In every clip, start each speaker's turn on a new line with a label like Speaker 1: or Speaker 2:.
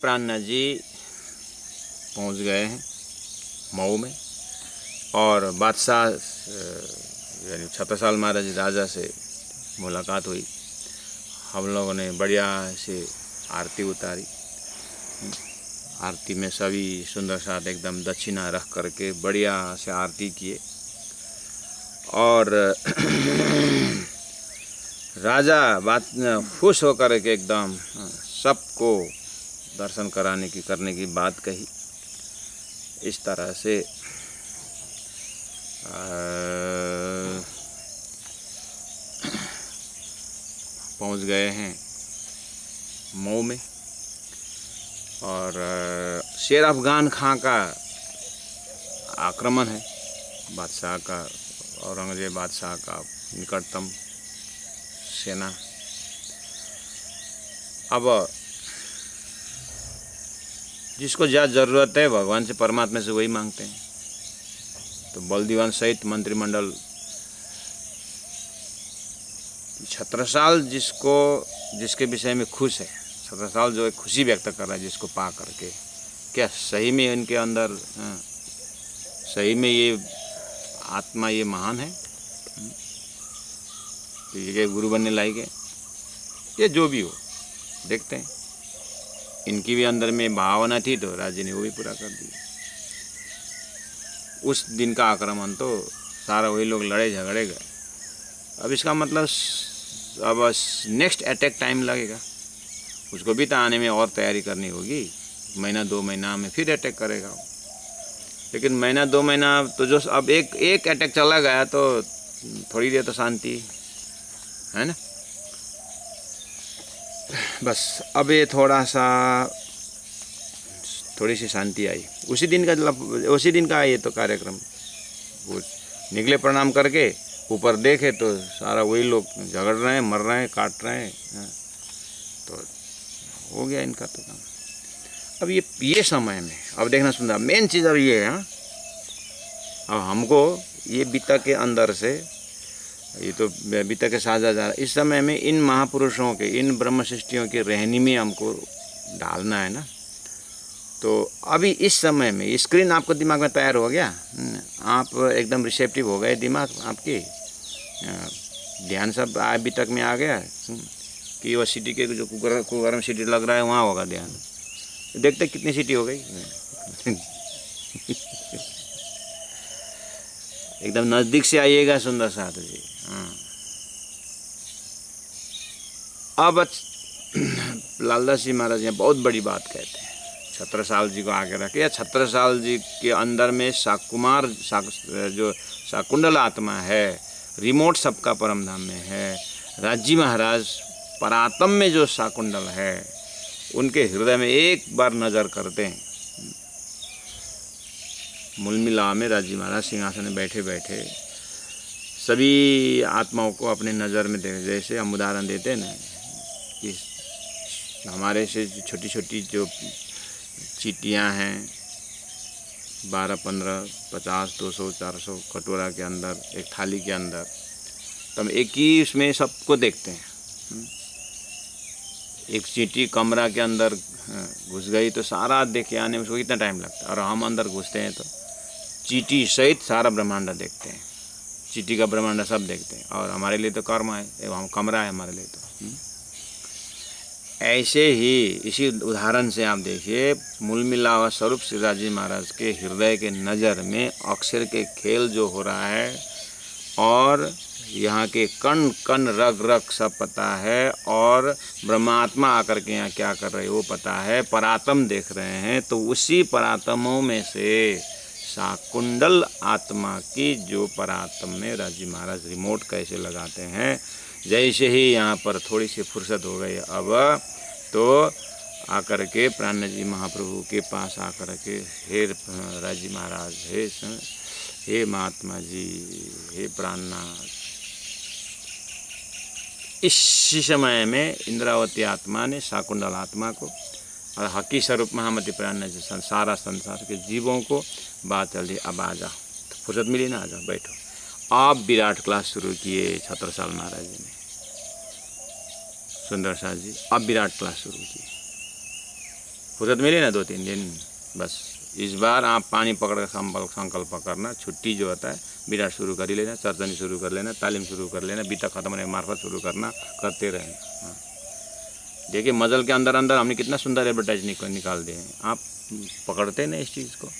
Speaker 1: प्राणनाथ जी पहुंच गए हैं मऊ में और बादशाह यानी छत्रसाल महाराज राजा से मुलाकात हुई। हम लोगों ने बढ़िया से आरती उतारी। आरती में सभी सुंदर साथ एकदम दक्षिणा रख करके बढ़िया से आरती किए और राजा बात खुश होकर के एकदम सबको दर्शन करने की बात कही। इस तरह से पहुंच गए हैं मऊ में और शेर अफगान खां का आक्रमण है। बादशाह का औरंगजेब बादशाह का निकटतम सेना। अब जिसको ज़्यादा ज़रूरत है भगवान से परमात्मा से वही मांगते हैं। तो बल दीवान सहित मंत्रिमंडल छत्रसाल जिसके विषय में खुश है, छत्रसाल जो एक खुशी व्यक्त कर रहा है जिसको पा करके, क्या सही में इनके अंदर सही में ये आत्मा ये महान है, तो ये गुरु बनने लायक है, ये जो भी हो देखते हैं। इनकी भी अंदर में भावना थी तो राजे ने वो भी पूरा कर दिया। उस दिन का आक्रमण तो सारा वही लोग लड़े झगड़े गए। अब इसका मतलब अब नेक्स्ट अटैक टाइम लगेगा, उसको भी तो आने में और तैयारी करनी होगी। महीना 2 महीना में फिर अटैक करेगा। लेकिन महीना 2 महीना तो जो अब एक अटैक चला गया तो थोड़ी देर तो शांति है ना। बस अब ये थोड़ी सी शांति आई। उसी दिन का ये तो कार्यक्रम। वो निकले प्रणाम करके, ऊपर देखे तो सारा वही लोग झगड़ रहे हैं, मर रहे हैं, काट रहे हैं। तो हो गया इनका तो काम। अब ये समय में अब देखना सुनना मेन चीज़ अब ये है। अब हमको ये बीता के अंदर से ये तो बीता के साझा जा रहा। इस समय में इन महापुरुषों के, इन ब्रह्म सृष्टियों की रहनी में हमको डालना है ना। तो अभी इस समय में स्क्रीन आपको दिमाग में तैयार हो गया, आप एकदम रिसेप्टिव हो गए, दिमाग आपकी ध्यान सब अभी तक में आ गया कि वो सिटी के जो कुगरम सिटी लग रहा है वहाँ होगा ध्यान। देखते कितनी सिटी हो गई एकदम नज़दीक से आइएगा सुंदर साथ जी। अब लालदास जी महाराज ने बहुत बड़ी बात कहते हैं। छत्रसाल जी को आगे रखे, या छत्रसाल जी के अंदर में जो शाकुंडल आत्मा है, रिमोट सबका परम धाम में है। राजी महाराज परातम में जो शाकुंडल है, उनके हृदय में एक बार नज़र करते हैं। मूल मिला में राजी महाराज सिंहासन में बैठे बैठे सभी आत्माओं को अपने नज़र में देख, जैसे हम उदाहरण देते हैं ना कि हमारे से छोटी छोटी जो चीटियाँ हैं 12, 15, 50, 200, 400 कटोरा के अंदर, एक थाली के अंदर, तो हम एक ही उसमें सबको देखते हैं। एक चींटी कमरा के अंदर घुस गई तो सारा देखे आने में उसको कितना टाइम लगता है, और हम अंदर घुसते हैं तो चींटी सहित सारा ब्रह्मांड देखते हैं। चींटी का ब्रह्मांड सब देखते हैं, और हमारे लिए तो कर्म है, हम कमरा है हमारे लिए तो। ऐसे ही इसी उदाहरण से आप देखिए, मूल मिला हुआ स्वरूप श्री राजी महाराज के हृदय के नज़र में अक्षर के खेल जो हो रहा है, और यहाँ के कण कण रग रग सब पता है, और ब्रह्मात्मा आकर के यहाँ क्या कर रहे वो पता है, परातम देख रहे हैं। तो उसी परातमों में से शाकुंडल आत्मा की जो परातम में राजी महाराज रिमोट कैसे लगाते हैं, जैसे ही यहाँ पर थोड़ी सी फुर्सत हो गई अब तो आकर के प्राणनाथ जी महाप्रभु के पास आकर के, हे राजी महाराज, हे महात्मा जी, हे प्राणनाथ। इसी समय में इंद्रावती आत्मा ने शाकुंडल आत्मा को और हकी स्वरूप महामती प्राणनाथ जी सारा संसार के जीवों को बात चल दी, अब आ जाओ, तो फुर्सत मिली ना, आ जाओ बैठो। आप विराट क्लास शुरू किए छत्रसाल महाराज जी ने, सुंदर साथ जी, अब विराट क्लास शुरू की। फुर्सत मिली ना 2-3 दिन, बस इस बार आप पानी पकड़ कर संकल्प करना, छुट्टी जो होता है विराट शुरू कर ही लेना, चर्चनी शुरू कर लेना, तालीम शुरू कर लेना, बीता खत्म होने के मार्फत शुरू करना, करते रहें। हाँ। देखिए मजल के अंदर अंदर हमने कितना सुंदर एडवर्टाइज निकाल दिए हैं, आप पकड़ते नहीं इस चीज़ को।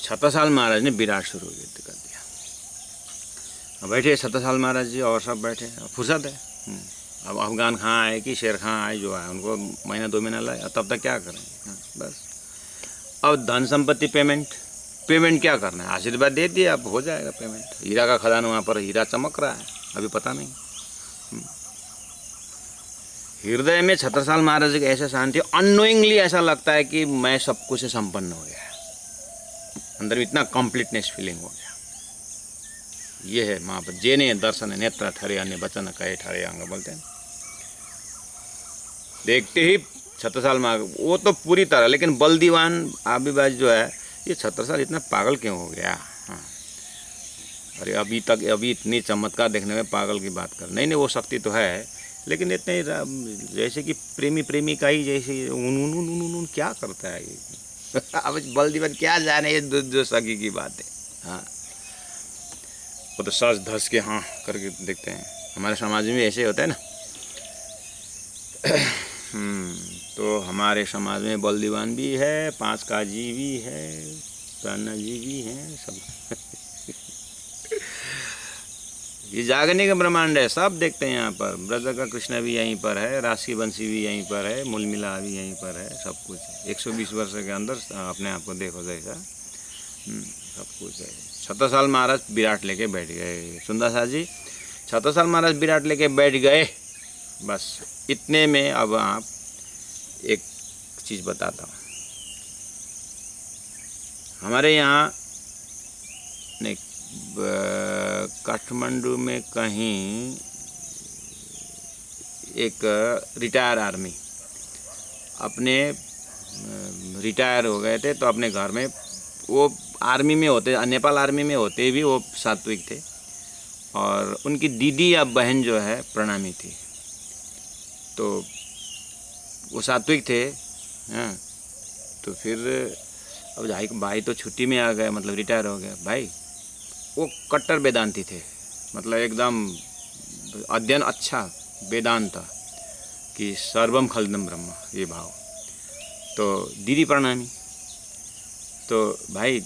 Speaker 1: छत्रसाल महाराज ने विराट शुरू कर दिया। अब बैठे छत्रसाल महाराज जी और सब बैठे, फुर्सत है। अब अफगान खां आए कि शेर खां आए, जो आए उनको महीना 2 महीना लगे, तब तक क्या करें। हाँ, बस अब धन संपत्ति पेमेंट क्या करना है, आशीर्वाद दे दिए, अब हो जाएगा पेमेंट। हीरा का खदान वहाँ पर हीरा चमक रहा है, अभी पता नहीं। हृदय में छत्रसाल महाराज की ऐसा शांति, अननोइंगली ऐसा लगता है कि मैं सब कुछ से संपन्न हो गया, अंदर में इतना कंप्लीटनेस फीलिंग हो गया। ये है वहाँ पर जेने दर्शन नेत्र ठरे अन्य वचन कहे ठरे अंग बोलते हैं। देखते ही छत्रसाल महाराज वो तो पूरी तरह, लेकिन बलदीवान आबिबाज जो है, ये छत्रसाल इतना पागल क्यों हो गया। हाँ, अरे अभी इतनी चमत्कार देखने में पागल की बात कर, नहीं वो शक्ति तो है, लेकिन इतने जैसे कि प्रेमी का ही जैसे उन क्या करता है ये। अब बलदीवान क्या जाने ये जो सगी की बात है। हाँ, वो तो सच धस के हाँ करके देखते हैं। हमारे समाज में ऐसे होता है ना। तो हमारे समाज में बलदीवान भी है, 5 काजी भी है, प्राणा जी भी हैं, सब। ये जागने का ब्रह्मांड है, सब देखते हैं यहाँ पर। ब्रज का कृष्णा भी यहीं पर है, राशि बंसी भी यहीं पर है, मूल मिला भी यहीं पर है, सब कुछ है। 120 वर्ष के अंदर अपने आप को देखो जैसा सब कुछ है। छत्रसाल महाराज विराट लेके बैठ गए। सुंदरसा जी, छत्रसाल महाराज विराट लेके बैठ गए, बस इतने में अब आप एक चीज़ बताता हूँ। हमारे यहाँ नहीं, काठमांडू में कहीं एक रिटायर आर्मी अपने रिटायर हो गए थे, तो अपने घर में वो आर्मी में होते, नेपाल आर्मी में होते भी वो सात्विक थे, और उनकी दीदी या बहन जो है प्रणामी थी, तो वो सात्विक थे। हाँ, तो फिर अब भाई तो छुट्टी में आ गए, मतलब रिटायर हो गया भाई। वो कट्टर वेदांती थे, मतलब एकदम अध्ययन अच्छा वेदांत था कि सर्वम खलदम ब्रह्म, ये भाव। तो दीदी प्रणामी, तो भाई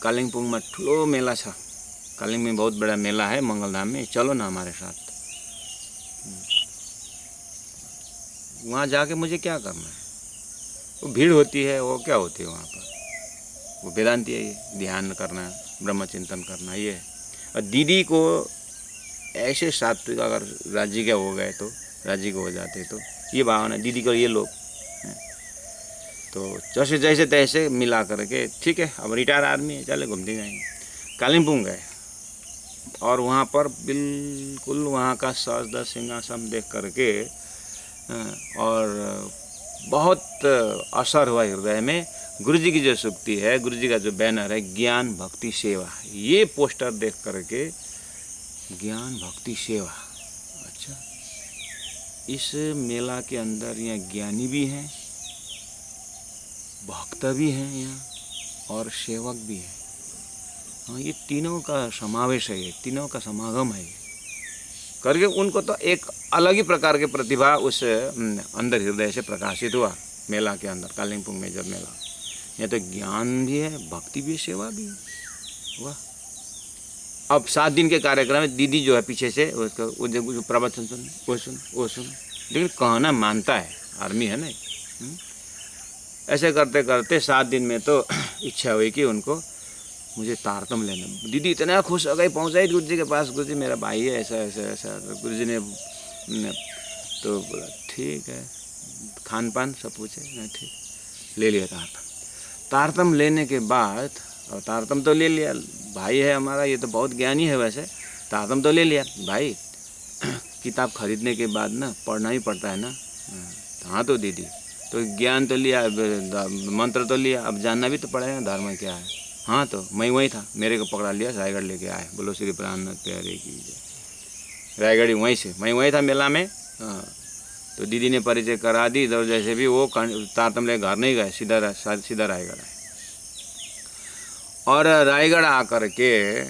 Speaker 1: कालिम्पोंग में ठुलो मेला छ, कालिम्पोंग में बहुत बड़ा मेला है मंगलधाम में, चलो ना हमारे साथ। वहाँ जाके मुझे क्या करना है, वो भीड़ होती है, वो क्या होती है वहाँ पर, वो वेदांती है, ये ध्यान करना, ब्रह्म चिंतन करना, ये है। और दीदी को ऐसे सात्विक अगर राज्य के हो गए तो राज्य को हो जाते, तो ये भावना दीदी को ये लोग तो जैसे जैसे तैसे मिला करके ठीक है, अब रिटायर आदमी है, चले घूमते जाएंगे। कालिम्पोंग गए और वहाँ पर बिल्कुल वहाँ का सज सिंहासन देख करके और बहुत असर हुआ हृदय में। गुरु जी की जो सूक्ति है, गुरु जी का जो बैनर है, ज्ञान भक्ति सेवा, ये पोस्टर देख करके ज्ञान भक्ति सेवा, अच्छा इस मेला के अंदर यहाँ ज्ञानी भी हैं, भक्त भी हैं यहाँ, और सेवक भी हैं। हाँ, ये तीनों का समावेश है, ये तीनों का समागम है करके उनको तो एक अलग ही प्रकार की प्रतिभा उस अंदर हृदय से प्रकाशित हुआ मेला के अंदर। कालिम्पोंग में जब मेला, ये तो ज्ञान भी है, भक्ति भी है, सेवा भी है, वाह। अब 7 दिन के कार्यक्रम में दीदी जो है पीछे से उसका जो प्रवचन सुन, वो सुन, लेकिन कहना मानता है, आर्मी है ना। ऐसे करते करते 7 दिन में तो इच्छा हुई कि उनको मुझे तारतम लेना। दीदी इतना खुश हो गई, पहुँचाई गुरु जी के पास, गुरु जी मेरा भाई है, ऐसा ऐसा ऐसा। तो गुरु जी ने तो बोला ठीक है, खान पान सब पूछे, नहीं ठीक, ले लिया तारतम लेने के बाद, और तारतम तो ले लिया, भाई है हमारा, ये तो बहुत ज्ञानी है वैसे, तारतम तो ले लिया भाई। किताब खरीदने के बाद ना पढ़ना ही पड़ता है ना। हाँ तो दीदी, तो ज्ञान तो लिया, मंत्र तो लिया, अब जानना भी तो पड़ेगा धर्म क्या है। हाँ तो मैं वही था, मेरे को पकड़ा लिया, रायगढ़ लेके आए। बोलो श्री प्राणनाथ प्यारे की जय। रायगढ़ी वहीं से, मैं वहीं था मेला में। हाँ, तो दीदी ने परिचय करा दी। तो जैसे भी वो तारतम्य घर नहीं गए, सीधा रायगढ़ आए। और रायगढ़ आकर के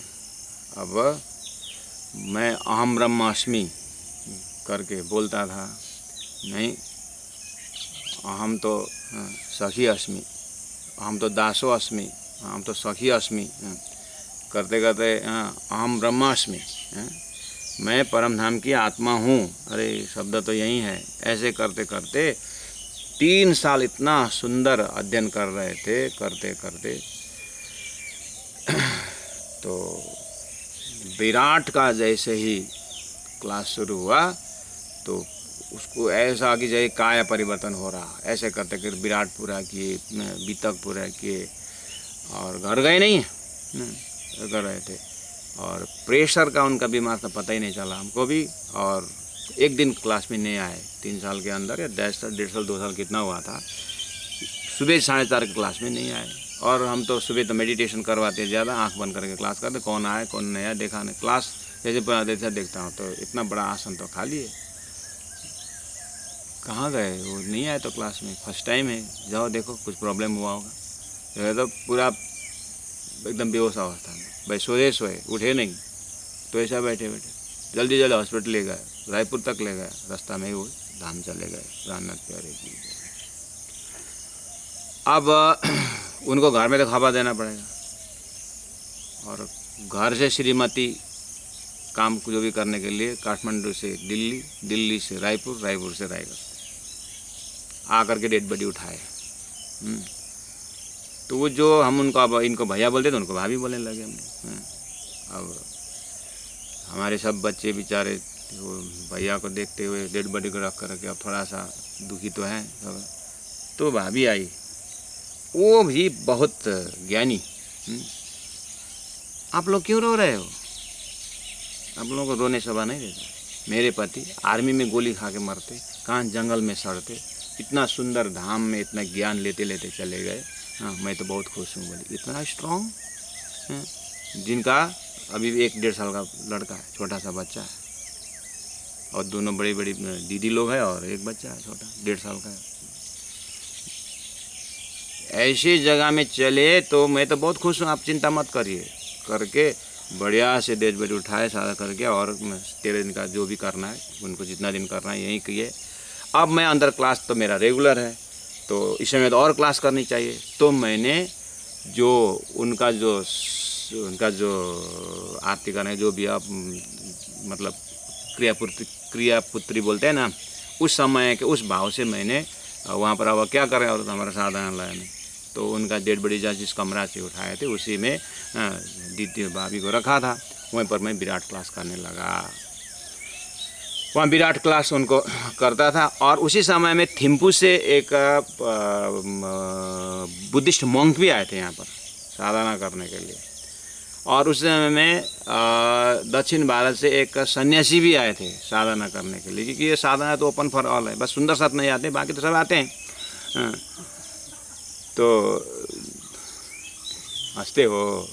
Speaker 1: अब मैं अहम ब्रह्मास्मि करके बोलता था, नहीं अहम तो सखी अस्मि, अहम तो दासो अस्मि, अहम तो सखी अस्मि करते करते अहम ब्रह्मास्मि, मैं परम धाम की आत्मा हूँ, अरे शब्द तो यही है। ऐसे करते करते 3 साल इतना सुंदर अध्ययन कर रहे थे, करते करते तो विराट का जैसे ही क्लास शुरू हुआ तो उसको ऐसा कि जैसे काया परिवर्तन हो रहा। ऐसे करते करते विराट पूरा किए, बीतक पूरा किए और घर गए नहीं कर रहे थे। और प्रेशर का उनका बीमार था, पता ही नहीं चला हमको भी। और एक दिन क्लास में नहीं आए 3 साल के अंदर, या 1.5 साल 2 साल कितना हुआ था, सुबह 4:30 की क्लास में नहीं आए। और हम तो सुबह तो मेडिटेशन करवाते ज़्यादा, आंख बंद करके क्लास करते, कौन आए कौन नहीं आया देखा नहीं। क्लास जैसे जैसे देखता हूँ तो इतना बड़ा आसन तो खाली है, कहाँ गए वो, नहीं आए तो क्लास में, फर्स्ट टाइम है, जाओ देखो कुछ प्रॉब्लम हुआ होगा। तो पूरा एकदम बेहोश अवस्था में, भाई सोए उठे नहीं, तो ऐसा बैठे बैठे जल्दी हॉस्पिटल ले गए, रायपुर तक ले गए, रास्ता में ही वो धाम चले गए, रामनाथ प्यारे जी। अब उनको घर में तो खबर देना पड़ेगा, और घर से श्रीमती काम जो भी करने के लिए काठमांडू से दिल्ली, दिल्ली से रायपुर, रायपुर से रायगढ़ आकर के डेड बॉडी उठाए। तो वो जो हम उनको अब इनको भैया बोलते थे, उनको भाभी बोलने लगे हमने। अब हमारे सब बच्चे बेचारे वो भैया को देखते हुए डेड बॉडी को रख करके अब थोड़ा सा दुखी तो हैं सब। तो भाभी आई, वो भी बहुत ज्ञानी। आप लोग क्यों रो रहे हो, आप लोगों को रोने शोभा नहीं देता। मेरे पति आर्मी में गोली खा के मरते, कहाँ जंगल में सड़ते, इतना सुंदर धाम में इतना ज्ञान लेते लेते चले गए। हाँ, मैं तो बहुत खुश हूँ। बोली इतना स्ट्रॉन्ग, जिनका अभी 1-1.5 साल का लड़का है, छोटा सा बच्चा है, और दोनों बड़ी बड़ी दीदी लोग हैं, और एक बच्चा है छोटा 1.5 साल का है। ऐसी जगह में चले तो मैं तो बहुत खुश हूँ, आप चिंता मत करिए करके बढ़िया से डेड बॉडी उठाए सारा करके। और 13 दिन का जो भी करना है उनको जितना दिन करना है यही किए। अब मैं अंदर क्लास तो मेरा रेगुलर है, तो इस समय तो और क्लास करनी चाहिए। तो मैंने जो उनका जो आरती करने जो भी आप मतलब क्रियापुत्री बोलते हैं ना, उस समय के उस भाव से मैंने वहाँ पर अब क्या करें, और हमारा साधन लाया नहीं, तो उनका डेड बॉडी जिस कमरा से उठाए थे उसी में दीदी भाभी को रखा था, वहीं पर मैं विराट क्लास करने लगा। वहाँ विराट क्लास उनको करता था। और उसी समय में थिम्पू से एक बुद्धिस्ट मॉन्क भी आए थे यहाँ पर साधना करने के लिए। और उस समय में दक्षिण भारत से एक सन्यासी भी आए थे साधना करने के लिए, क्योंकि ये साधना तो ओपन फॉर ऑल है, बस सुंदर साथ नहीं आते, बाकी तो सब आते हैं। तो हंसते हो।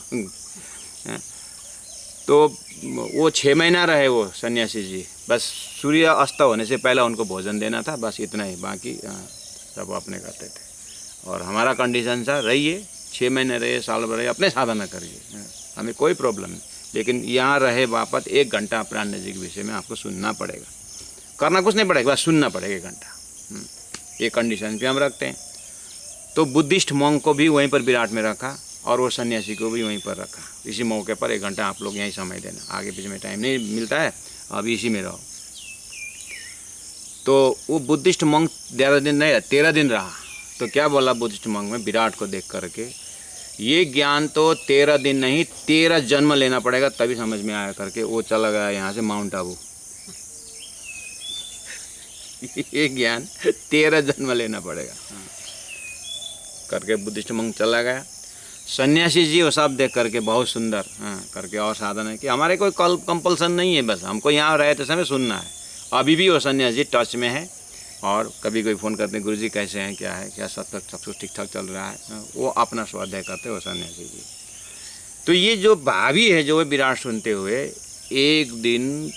Speaker 1: तो वो 6 महीना रहे वो सन्यासी जी, बस सूर्य अस्त होने से पहले उनको भोजन देना था, बस इतना ही, बाकी सब अपने करते थे। और हमारा कंडीशन था, रहिए 6 महीने रहिए, साल भर रहिए, अपने साधना करिए, हमें कोई प्रॉब्लम नहीं, लेकिन यहाँ रहे वापस 1 घंटा प्राण जी के विषय में आपको सुनना पड़ेगा, करना कुछ नहीं पड़ेगा, बस सुनना पड़ेगा 1 घंटा। ये कंडीशन पे हम रखते हैं। तो बुद्धिस्ट मॉन्क को भी वहीं पर विराट में रखा, और वो सन्यासी को भी वहीं पर रखा। इसी मौके पर 1 घंटा आप लोग यहीं समय देना, आगे पीछे में टाइम नहीं मिलता है, अभी इसी में रहो। तो वो बुद्धिस्ट मॉन्क 11 दिन नहीं 13 दिन रहा। तो क्या बोला बुद्धिस्ट मॉन्क में विराट को देख करके, ये ज्ञान तो 13 दिन नहीं 13 जन्म लेना पड़ेगा तभी समझ में आया करके वो चला गया यहाँ से माउंट आबू। ये ज्ञान 13 जन्म लेना पड़ेगा करके बुद्धिस्ट मॉन्क चला गया। सन्यासी जी वो सब देख करके बहुत सुंदर करके और साधन है कि हमारे कोई कंपल्सन नहीं है, बस हमको यहाँ रहते समय सुनना है। अभी भी वो सन्यासी टच में है, और कभी कोई फ़ोन करते हैं, गुरुजी कैसे हैं, क्या है, क्या सब कुछ ठीक ठाक चल रहा है, वो अपना स्वाध्याय करते हो सन्यासी जी। तो ये जो भाभी है जो विराट सुनते हुए एक दिन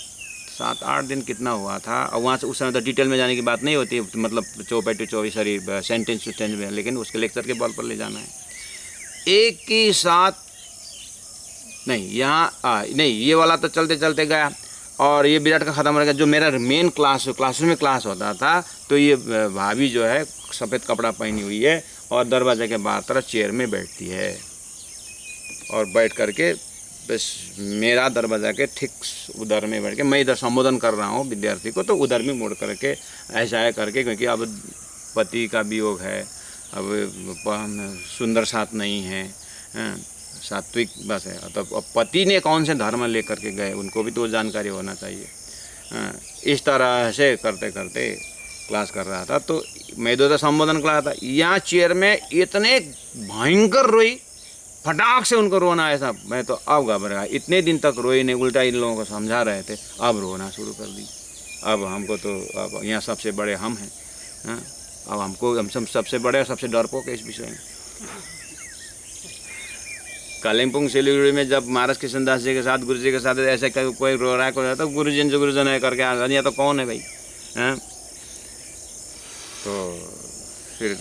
Speaker 1: 7-8 दिन कितना हुआ था, और वहाँ से उस समय तो डिटेल में जाने की बात नहीं होती, मतलब चौपाई टू चौपाई सॉरी सेंटेंस टू सेंटेंस में, लेकिन उसके लेक्चर के बल पर ले जाना है। एक ही साथ नहीं, यहाँ नहीं, ये वाला तो चलते चलते गया और ये विराट का ख़त्म हो गया। जो मेरा मेन क्लासरूम में क्लास होता था, तो ये भाभी जो है सफ़ेद कपड़ा पहनी हुई है और दरवाजे के बाहर तरफ चेयर में बैठती है, और बैठ करके बस मेरा दरवाज़ा के ठीक उधर में बैठ के मैं इधर संबोधन कर रहा हूँ विद्यार्थी को, तो उधर में मुड़ करके ऐसा है करके, क्योंकि अब पति का वियोग है, अब सुंदर साथ नहीं है, सात्विक बस है। तो अब पति ने कौन से धर्म लेकर के गए, उनको भी तो जानकारी होना चाहिए। इस तरह से करते करते क्लास कर रहा था, तो मैं तो संबोधन कर रहा था, यहाँ चेयर में इतने भयंकर रोई, फटाक से उनको रोना ऐसा, मैं तो अब घबरा। इतने दिन तक रोई नहीं, उल्टा इन लोगों को समझा रहे थे, अब रोना शुरू कर दी। अब हमको तो अब यहाँ सबसे बड़े हम हैं, अब हमको हम सबसे बड़े और सबसे डरपोक है इस विषय में। कालिम्पोंग सिलीगुड़ी में जब महाराज कृष्णदास जी के साथ, गुरु जी के साथ ऐसे कोई रो रहा है, कोई तो गुरुजन है करके आ गया, तो कौन है भाई, हैं? तो फिर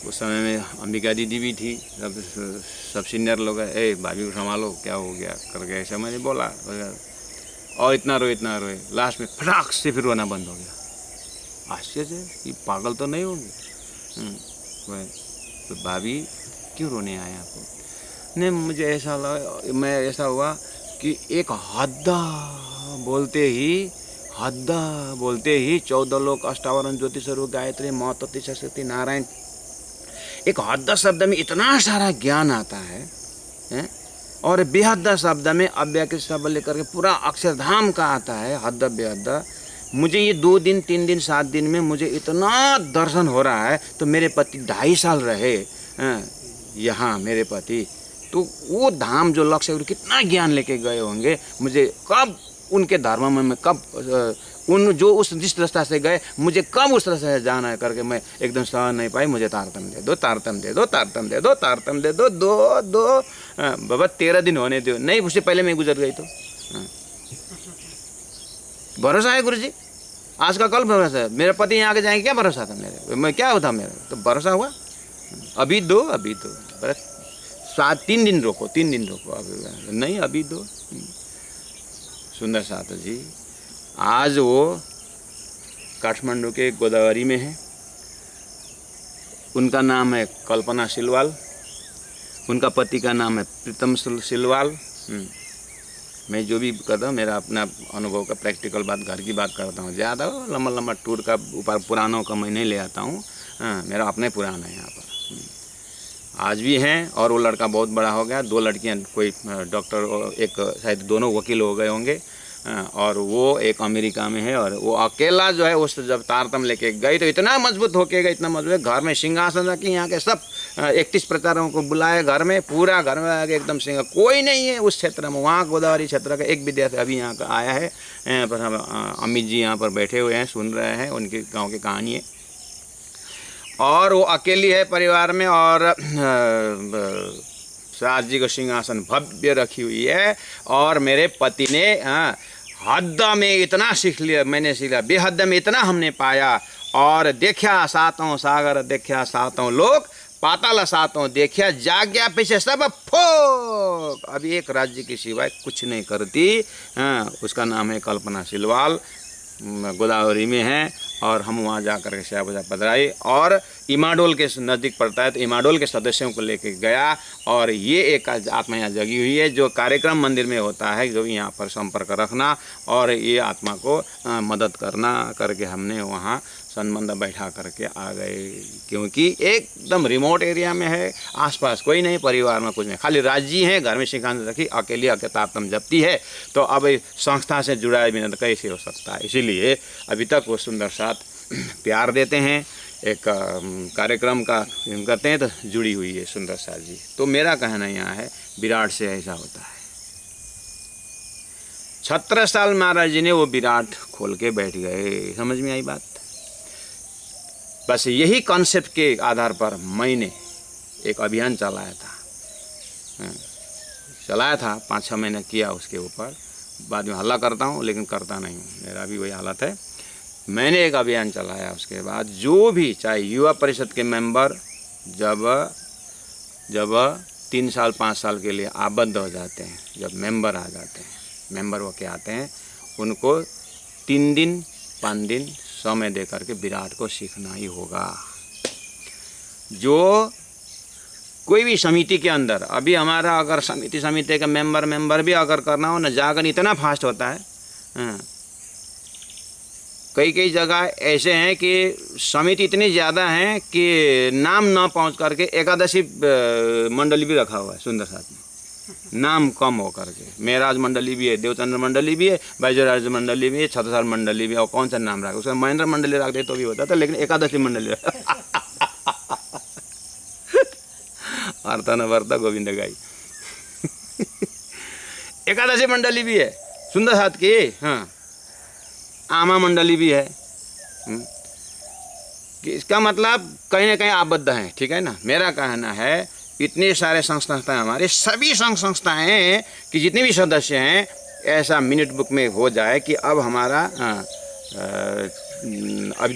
Speaker 1: उस समय में अंबिका दीदी भी थी, सब सीनियर लोग है, ए भाभी को संभालो, क्या हो गया करके ऐसा मैंने बोला, और इतना रोए, लास्ट में फटाक से फिर रोना बंद हो गया। आश्चर्य, ये पागल तो नहीं होंगे। तो भाभी क्यों रोने आए आपको? ने मुझे ऐसा लगा, मैं ऐसा हुआ कि एक हद्दा बोलते ही 14 लोक अष्टावरण ज्योतिष स्वरूप गायत्री महत्व सरस्वती नारायण, एक हद्दा शब्द में इतना सारा ज्ञान आता है? और बेहद्दा शब्द में अव्यक्त शब्द लेकर के पूरा अक्षरधाम का आता है, हद्दा बेहद्दा। मुझे ये 2 दिन 3 दिन 7 दिन में मुझे इतना दर्शन हो रहा है। तो मेरे पति 2.5 साल रहे यहाँ, मेरे पति, तो वो धाम जो लक्ष्य कितना ज्ञान लेके गए होंगे, मुझे कब उनके धर्म में मैं कब उन जो उस जिस रास्ता से गए, मुझे कब उस रास्ते से जाना है करके मैं एकदम सहन नहीं पाई। मुझे तारतम दे दो, तारतम दे दो, तारतम दे दो, तारतम दे दो, दो बाबा 13 दिन होने दो। नहीं, उससे पहले मैं गुजर गई तो भरोसा है गुरु जी, आज का कल भरोसा है। मेरे पति यहाँ आके जाएंगे, क्या भरोसा था मेरे, मैं क्या होता मेरा, तो भरोसा हुआ। अभी दो 3 दिन रोको, अभी नहीं, अभी दो। सुंदर साथ जी आज वो काठमांडू के गोदावरी में है। उनका नाम है कल्पना सिलवाल, उनका पति का नाम है प्रीतम सिलवाल। मैं जो भी करता हूँ मेरा अपना अनुभव का प्रैक्टिकल बात, घर की बात करता हूँ। ज़्यादा लंबा टूर का ऊपर पुरानों का मैं नहीं ले आता हूँ। मेरा अपना ही पुराना है यहाँ पर, आज भी हैं। और वो लड़का बहुत बड़ा हो गया, 2 लड़कियाँ, कोई डॉक्टर, एक शायद दोनों वकील हो गए होंगे, और वो एक अमेरिका में है। और वो अकेला जो है, उस जब तारतम लेके गई तो इतना मजबूत होके गई, इतना मजबूत, घर में सिंहासन रखी, यहाँ के सब 31 प्रचारों को बुलाए घर में, पूरा घर में आके एकदम सिंह, कोई नहीं है उस क्षेत्र में। वहाँ गोदावरी क्षेत्र का एक विद्यार्थी अभी यहाँ का आया है, अमित जी यहाँ पर बैठे हुए हैं, सुन रहे हैं उनके गाँव की कहानी है। और वो अकेली है परिवार में, और सास जी को सिंहासन भव्य रखी हुई है। और मेरे पति ने हद में इतना सीख लिया, मैंने सीख लिया, बेहद में इतना हमने पाया। और देखा 7 सागर, देखा 7 लोक, पाताल 7 देखा, जाग्या पीछे सब फोक। अभी एक राज्य की सिवाय कुछ नहीं करती। उसका नाम है कल्पना सिलवाल, गोदावरी में है। और हम वहाँ जा कर के शेरा पधराई, और इमाडोल के नज़दीक पड़ता है, तो इमाडोल के सदस्यों को लेके गया। और ये एक आत्मा यहाँ जगी हुई है, जो कार्यक्रम मंदिर में होता है, जो यहाँ पर संपर्क रखना और ये आत्मा को मदद करना करके हमने वहाँ संबंध बैठा करके आ गए। क्योंकि एकदम रिमोट एरिया में है, आसपास कोई नहीं, परिवार में कुछ नहीं, खाली राज्य हैं, घर में सिखाने रखी, अकेली तारतम जपती है। तो अब संस्था से जुड़ा बिना तो कैसे हो सकता है। इसीलिए अभी तक वो सुंदर साथ प्यार देते हैं, एक कार्यक्रम का करते हैं, तो जुड़ी हुई है सुंदर साथ जी। तो मेरा कहना यहाँ है, विराट से ऐसा होता है। 17 साल महाराज जी ने वो विराट खोल के बैठ गए। समझ में आई बात? बस यही कॉन्सेप्ट के आधार पर मैंने एक अभियान चलाया था 5-6 महीने किया उसके ऊपर। बाद में हल्ला करता हूँ लेकिन करता नहीं हूँ, मेरा भी वही हालत है। मैंने एक अभियान चलाया, उसके बाद जो भी चाहे युवा परिषद के मेंबर जब 3 साल 5 साल के लिए आबद्ध हो जाते हैं, जब मेंबर आ जाते हैं, मेंबर होके आते हैं, उनको 3 दिन 5 दिन समय दे करके विराट को सीखना ही होगा। जो कोई भी समिति के अंदर अभी हमारा अगर समिति का मेंबर भी अगर करना हो ना, जाकर इतना फास्ट होता है। हाँ, कई जगह ऐसे हैं कि समिति इतनी ज़्यादा हैं कि नाम ना पहुंच करके एकादशी मंडली भी रखा हुआ है सुंदर साथ में, नाम कम हो करके। मेराज मंडली भी है, देवचंद्र मंडली भी है, बैजराज मंडली भी है, छत्रसाल मंडली भी है, और कौन सा नाम रखा, उसका महेंद्र मंडली रख दे तो भी होता था, लेकिन एकादशी मंडली वार्ता न वार्ता गोविंद गाई एकादशी मंडली भी है सुंदर साथ की। हाँ, आमा मंडली भी है। कि इसका मतलब कहीं ना कहीं आबद्ध हैं, ठीक है ना। मेरा कहना है इतने सारे संस्थाएं हमारे, सभी संस्थाएं हैं कि जितने भी सदस्य हैं, ऐसा मिनट बुक में हो जाए कि अब हमारा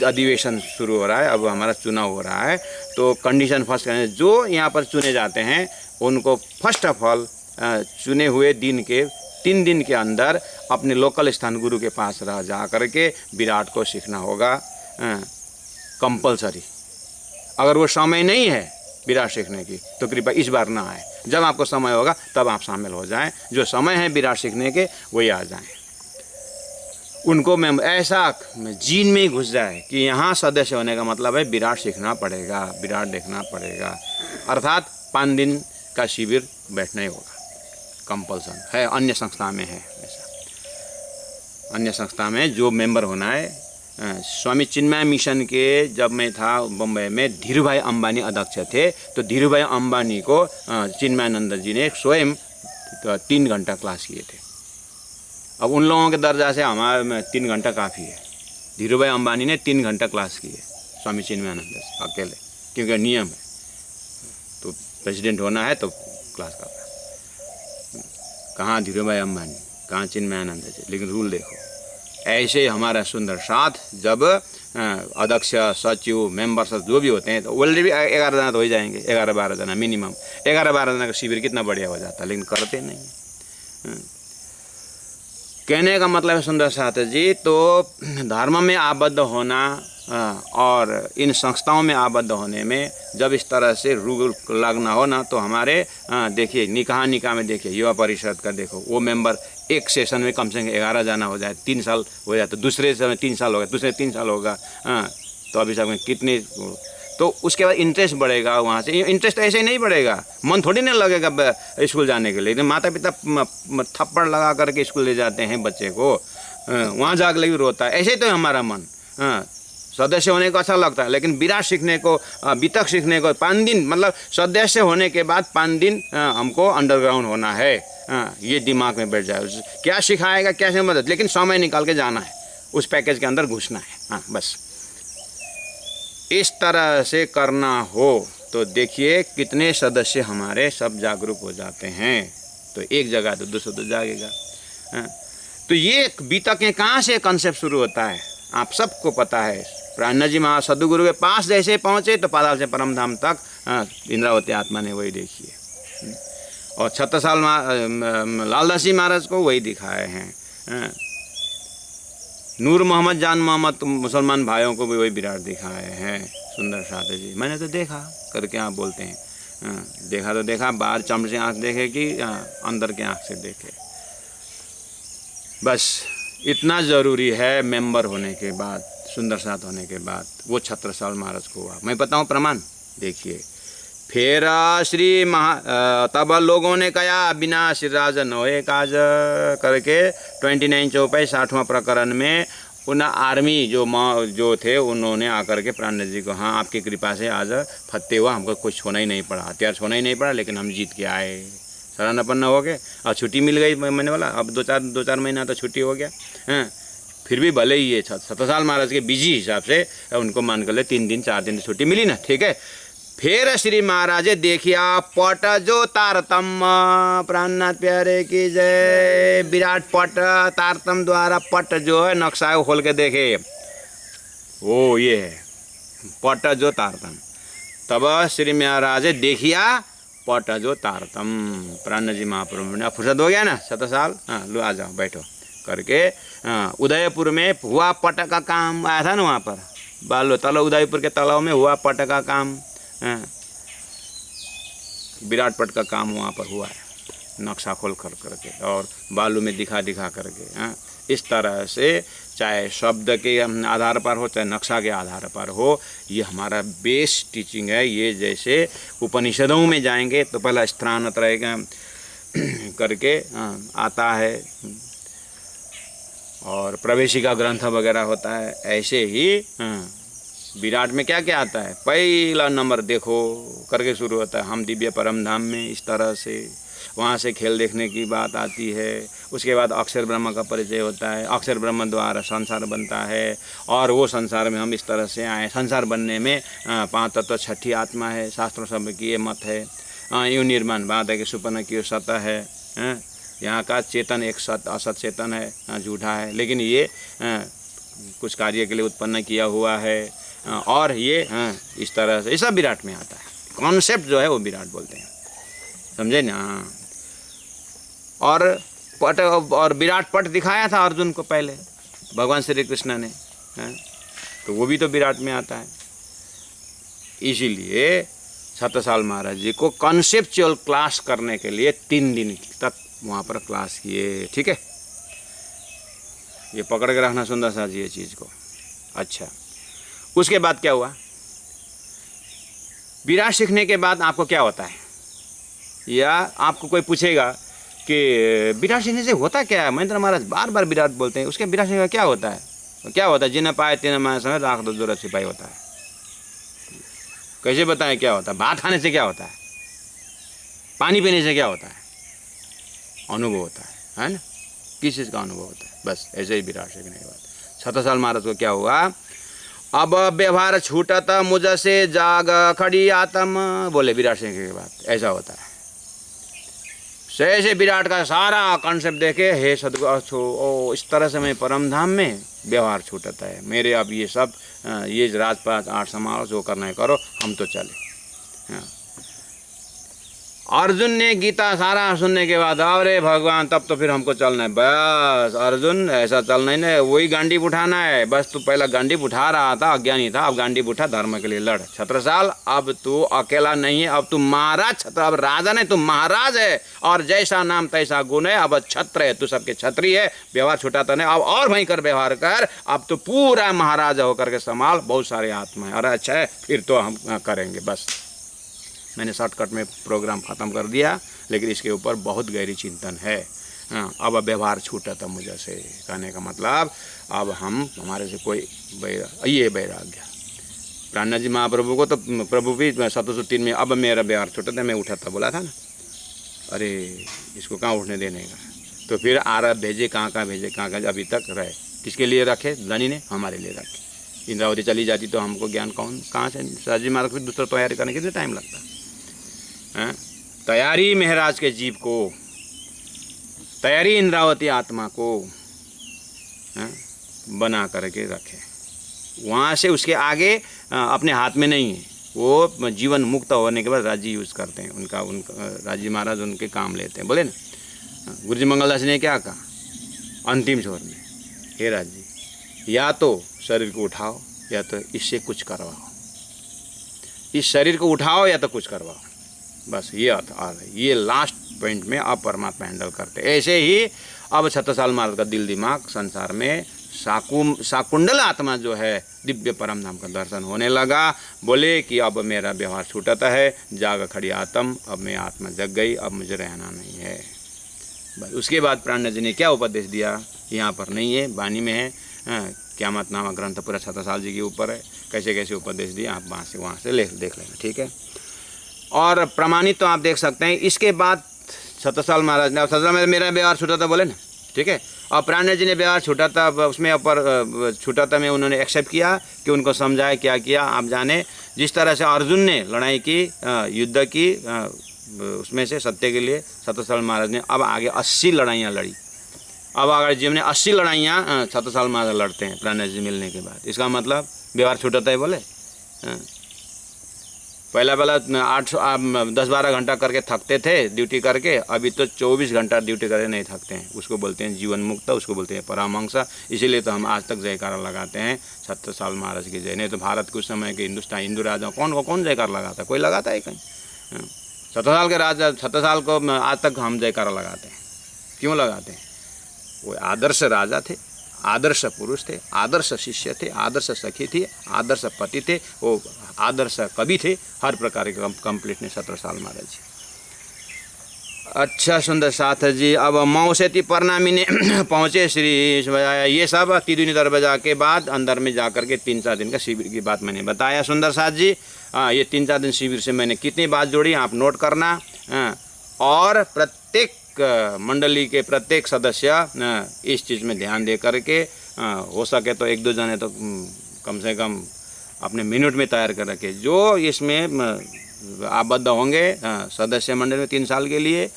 Speaker 1: अधिवेशन शुरू हो रहा है, अब हमारा चुनाव हो रहा है, तो कंडीशन फर्स्ट करें, जो यहाँ पर चुने जाते हैं उनको फर्स्ट ऑफ ऑल चुने हुए दिन के 3 दिन के अंदर अपने लोकल स्थान गुरु के पास रह जा करके विराट को सीखना होगा कंपलसरी। अगर वो समय नहीं है विराट सीखने की तो कृपया इस बार ना आए, जब आपको समय होगा तब आप शामिल हो जाएं। जो समय है विराट सीखने के वही आ जाएं। उनको मैं ऐसा जीन में ही घुस जाए कि यहाँ सदस्य होने का मतलब है विराट सीखना पड़ेगा, विराट देखना पड़ेगा, अर्थात 5 दिन का शिविर बैठना ही होगा, कंपल्सन है। अन्य संस्था में है ऐसा, अन्य संस्था में जो मेंबर होना है। स्वामी चिन्मय मिशन के जब मैं था बम्बई में, धीरूभाई अंबानी अध्यक्ष थे, तो धीरूभाई अंबानी को चिन्मयानंद जी ने स्वयं 3 घंटा क्लास किए थे। अब उन लोगों के दर्जा से हमारे 3 घंटा काफ़ी है। धीरूभाई अंबानी ने 3 घंटा क्लास की है स्वामी चिन्मयानंद से अकेले, क्योंकि नियम है, तो प्रेसिडेंट होना है तो क्लास करना है। कहाँ धीरूभाई अंबानी, कहाँ चिन्मयानंद जी, लेकिन रूल देखो। ऐसे हमारा सुंदर साथ जब अध्यक्ष, सचिव, मेंबर्स जो भी होते हैं, तो ऑलरेडी 11 जना तो हो ही जाएंगे, 11-12 जना मिनिमम। 11-12 जना का शिविर कितना बढ़िया हो जाता है, लेकिन करते नहीं है। कहने का मतलब है सुंदर साथ जी, तो धर्म में आबद्ध होना और इन संस्थाओं में आबद्ध होने में जब इस तरह से रूल लगना हो ना, तो हमारे देखिए निकाह में देखिए युवा परिषद का देखो, वो मेंबर एक सेशन में कम से कम 11 जना हो जाए, 3 साल हो जाए, तो दूसरे समय 3 साल होगा, दूसरे 3 साल होगा। तो अभी सब कितने, तो उसके बाद इंटरेस्ट बढ़ेगा। वहाँ से इंटरेस्ट ऐसे ही नहीं बढ़ेगा, मन थोड़ी नहीं लगेगा स्कूल जाने के लिए। लेकिन माता पिता थप्पड़ लगा करके स्कूल ले जाते हैं बच्चे को, वहाँ जाकर भी रोता है। ऐसे ही तो हमारा मन सदस्य होने को अच्छा लगता है, लेकिन विराट सीखने को, वितक सीखने को 5 दिन, मतलब सदस्य होने के बाद 5 दिन हमको अंडरग्राउंड होना है। ये दिमाग में बैठ जाए, क्या सिखाएगा क्या से मदद, लेकिन समय निकाल के जाना है, उस पैकेज के अंदर घुसना है। हाँ, बस इस तरह से करना हो तो देखिए कितने सदस्य हमारे सब जागरूक हो जाते हैं। तो एक जगह तो दूसरा तो जागेगा। तो ये वितक कहाँ से कंसेप्ट शुरू होता है, आप सबको पता है। प्राणनाथ जी महा सदगुरु के पास जैसे पहुँचे तो पाताल से परमधाम तक इंद्रावती आत्मा ने वही देखी है, और छत्रसाल लालदास जी महाराज को वही दिखाए हैं। नूर मोहम्मद जान मोहम्मद मुसलमान भाइयों को भी वही विराट दिखाए हैं सुंदर साथ जी। मैंने तो देखा करके आप बोलते हैं, देखा तो देखा, बाहर चमड़े से आँख देखे कि अंदर के आँख से देखे। बस इतना ज़रूरी है मेंबर होने के बाद, सुंदर साथ होने के बाद। वो छत्रसाल महाराज को हुआ, मैं बताऊँ प्रमाण, देखिए। फिर श्री तब लोगों ने कहा बिना श्रीराज नोए काज करके 29 चौपाई 60वां प्रकरण में उन आर्मी जो थे उन्होंने आकर के प्राणनाथ जी को, हाँ आपकी कृपा से आज फत्ते हुआ, हमको कुछ होना ही नहीं पड़ा, हथियार होना ही नहीं पड़ा, लेकिन हम जीत के आए, शरणापन्न हो गए और छुट्टी मिल गई मैंने बोला। अब 2-4 महीना तो छुट्टी हो गया। हाँ, फिर भी भले ही ये छत्रसाल महाराज के बिजी हिसाब से उनको मान कर ले 3 दिन 4 दिन छुट्टी मिली ना, ठीक है। फिर श्री महाराज देखिया पट जो तारतम, प्राणनाथ प्यारे की जय। विराट पट तारतम द्वारा पट जो है नक्शा है खोल के देखे, वो ये है पट जो तारतम। तब श्री महाराज देखिया पट जो तारतम। प्राण जी महाप्रभु ने फुर्सत हो गया ना 7 साल, हाँ लो आ जाओ बैठो करके। उदयपुर में हुआ पट का काम आया था ना, वहाँ पर बालो तालाब, उदयपुर के तालाब में हुआ पट का काम, विराट पट का काम वहाँ पर हुआ है, नक्शा खोल कर करके और बालू में दिखा दिखा करके। इस तरह से चाहे शब्द के आधार पर हो चाहे नक्शा के आधार पर हो, ये हमारा बेस टीचिंग है। ये जैसे उपनिषदों में जाएंगे तो पहला स्थान रहेगा करके आता है और प्रवेशिका ग्रंथ वगैरह होता है, ऐसे ही विराट में क्या क्या आता है, पहला नंबर देखो करके शुरू होता है, हम दिव्य परम धाम में। इस तरह से वहाँ से खेल देखने की बात आती है। उसके बाद अक्षर ब्रह्म का परिचय होता है, अक्षर ब्रह्म द्वारा संसार बनता है और वो संसार में हम इस तरह से आए। संसार बनने में 5 तत्व 6ठी आत्मा है, शास्त्रों सब की ये मत है। यूँ निर्माण बात है कि सुपन्न की सत है, यहाँ का चेतन एक सत असत चेतन है, झूठा है, लेकिन ये कुछ कार्य के लिए उत्पन्न किया हुआ है और ये इस तरह से, ये सब विराट में आता है। कॉन्सेप्ट जो है वो विराट बोलते हैं, समझे ना। और पट और विराट पट दिखाया था अर्जुन को पहले भगवान श्री कृष्ण ने, तो वो भी तो विराट में आता है। इसीलिए 7 साल महाराज जी को कॉन्सेप्चुअल क्लास करने के लिए 3 दिन तक वहाँ पर क्लास किए। ठीक है, ये पकड़ के रखना सुंदर सा जी ये चीज़ को। अच्छा, उसके बाद क्या हुआ, विराट सीखने के बाद आपको क्या होता है, या आपको कोई पूछेगा कि विराट सीखने से होता क्या है, महेंद्र महाराज बार बार विराट बोलते हैं, उसके विराट सीखने का क्या होता है? क्या होता है? जिन्हें पाए तीन माया समय राख दो जरूरत सिपाही होता है। कैसे बताएं क्या होता है? भात खाने से क्या होता है, पानी पीने से क्या होता है? अनुभव होता है ना, किस चीज़ का अनुभव होता है। बस ऐसे ही विराट सीखने के बाद 7 साल महाराज को क्या हुआ, अब व्यवहार छूटता मुझसे जाग खड़ी आत्म, बोले विराट सीखने के बाद ऐसा होता है। से विराट का सारा कॉन्सेप्ट देखे, हे सदगुरु ओ इस तरह से मैं परम धाम में व्यवहार छूटता है मेरे, अब ये सब ये राजपाट 8 समारोह जो करना है करो, हम तो चले। अर्जुन ने गीता सारा सुनने के बाद, अरे भगवान तब तो फिर हमको चलना है। बस अर्जुन ऐसा चलना ही नहीं, वही गांडी उठाना है। बस तू पहला गांडी उठा रहा था, अज्ञानी था, अब गांडी उठा, धर्म के लिए लड़। छत्रसाल अब तू अकेला नहीं है, अब तू महाराज छत्र, अब राजा नहीं तू महाराज है, और जैसा नाम तैसा गुण है, अब छत्र है, तू सबके छत्री है। व्यवहार छुटाता नहीं, अब और भयंकर व्यवहार कर, अब तो पूरा महाराज होकर के संभाल, बहुत सारे आत्मा है। अरे अच्छा है, फिर तो हम करेंगे। बस मैंने शॉर्टकट में प्रोग्राम ख़त्म कर दिया, लेकिन इसके ऊपर बहुत गहरी चिंतन है। अब व्यवहार छूटा था मुझे से, कहने का मतलब अब हम हमारे से कोई ये वैराग्य। प्राणनाथ जी महाप्रभु को तो प्रभु भी 703 में अब मेरा व्यवहार छूटा था, मैं उठा था, बोला था ना, अरे इसको कहाँ उठने देने का। तो फिर आरा भेजे, कहाँ भेजे, कहाँ अभी तक रहे। किसके लिए रखे? धनी ने हमारे लिए रखे। इंद्रावती चली जाती तो हमको ज्ञान कहाँ से? साजी महाराज को दूसरा तैयारी करने के लिए टाइम लगता। तैयारी महाराज के जीव को, तैयारी इंद्रावती आत्मा को बना करके रखे। वहाँ से उसके आगे अपने हाथ में नहीं है, वो जीवन मुक्त होने के बाद राज्य यूज़ करते हैं। उनका राज्य महाराज उनके काम लेते हैं। बोले ना गुरुजी मंगलदास ने क्या कहा अंतिम छोर में, हे राज्य, या तो शरीर को उठाओ या तो इससे कुछ करवाओ, इस शरीर को उठाओ या तो कुछ करवाओ। बस ये अर्थ आ रहा है। ये लास्ट पॉइंट में अब परमात्मा हैंडल करते। ऐसे ही अब 7 साल महाराज का दिल दिमाग संसार में साकुंडल आत्मा जो है दिव्य परम धाम का दर्शन होने लगा। बोले कि अब मेरा व्यवहार छूटता है, जाग खड़ी आत्म, अब मैं आत्मा जग गई, अब मुझे रहना नहीं है। बस उसके बाद प्राणनाथ जी ने क्या उपदेश दिया, यहाँ पर नहीं है, वाणी में है। क़यामत नामा ग्रंथ पूरा 7 साल जी के ऊपर है, कैसे कैसे उपदेश दिया, आप वहाँ से देख लेना। ठीक है, और प्रमाणित तो आप देख सकते हैं। इसके बाद 7 साल महाराज ने, 7 साल में मेरा व्यवहार छूटा था, बोले ना, ठीक है। और प्राण जी ने व्यवहार छूटा था उसमें ऊपर छूटा था में उन्होंने एक्सेप्ट किया कि उनको समझाया क्या किया आप जाने। जिस तरह से अर्जुन ने लड़ाई की युद्ध की उसमें से सत्य के लिए सतसाल महाराज ने अब आगे 80 लड़ाइयाँ लड़ी। अब अगर जी ने 80 लड़ाइयाँ सतसाल महाराज लड़ते हैं प्राण जी मिलने के बाद। इसका मतलब व्यवहार छूटता है बोले। पहला 10-12 घंटा करके थकते थे ड्यूटी करके, अभी तो 24 घंटा ड्यूटी करके नहीं थकते हैं। उसको बोलते हैं जीवन मुक्त, उसको बोलते हैं परमहंस। इसीलिए तो हम आज तक जयकारा लगाते हैं सतसाल महाराज की जय। नहीं तो भारत के उस समय के हिंदू राजा कौन जयकारा लगाता है? कोई लगाता है कहीं? सतसाल के राजा सतसाल को आज तक हम जयकारा लगाते हैं। क्यों लगाते हैं? वो आदर्श राजा थे, आदर्श पुरुष थे, आदर्श शिष्य थे, आदर्श सखी थे, आदर्श पति थे, वो आदर्श कवि थे, हर प्रकार के कंप्लीट ने सतसाल महाराज जी। अच्छा सुंदर साथ जी। अब मऊ से परनामी ने पहुँचे श्री। ये सब तीदुनी दरवाजा के बाद अंदर में जा कर के 3-4 दिन का शिविर की बात मैंने बताया सुंदर साथ जी। ये 3-4 दिन शिविर से मैंने कितनी बात जोड़ी आप नोट करना। और प्रत्येक मंडली के प्रत्येक सदस्य इस चीज़ में ध्यान दे करके हो सके तो 1-2 जने तो कम से कम अपने मिनट में तैयार कर रखे जो इसमें आबद्ध होंगे सदस्य मंडल में 3 साल के लिए।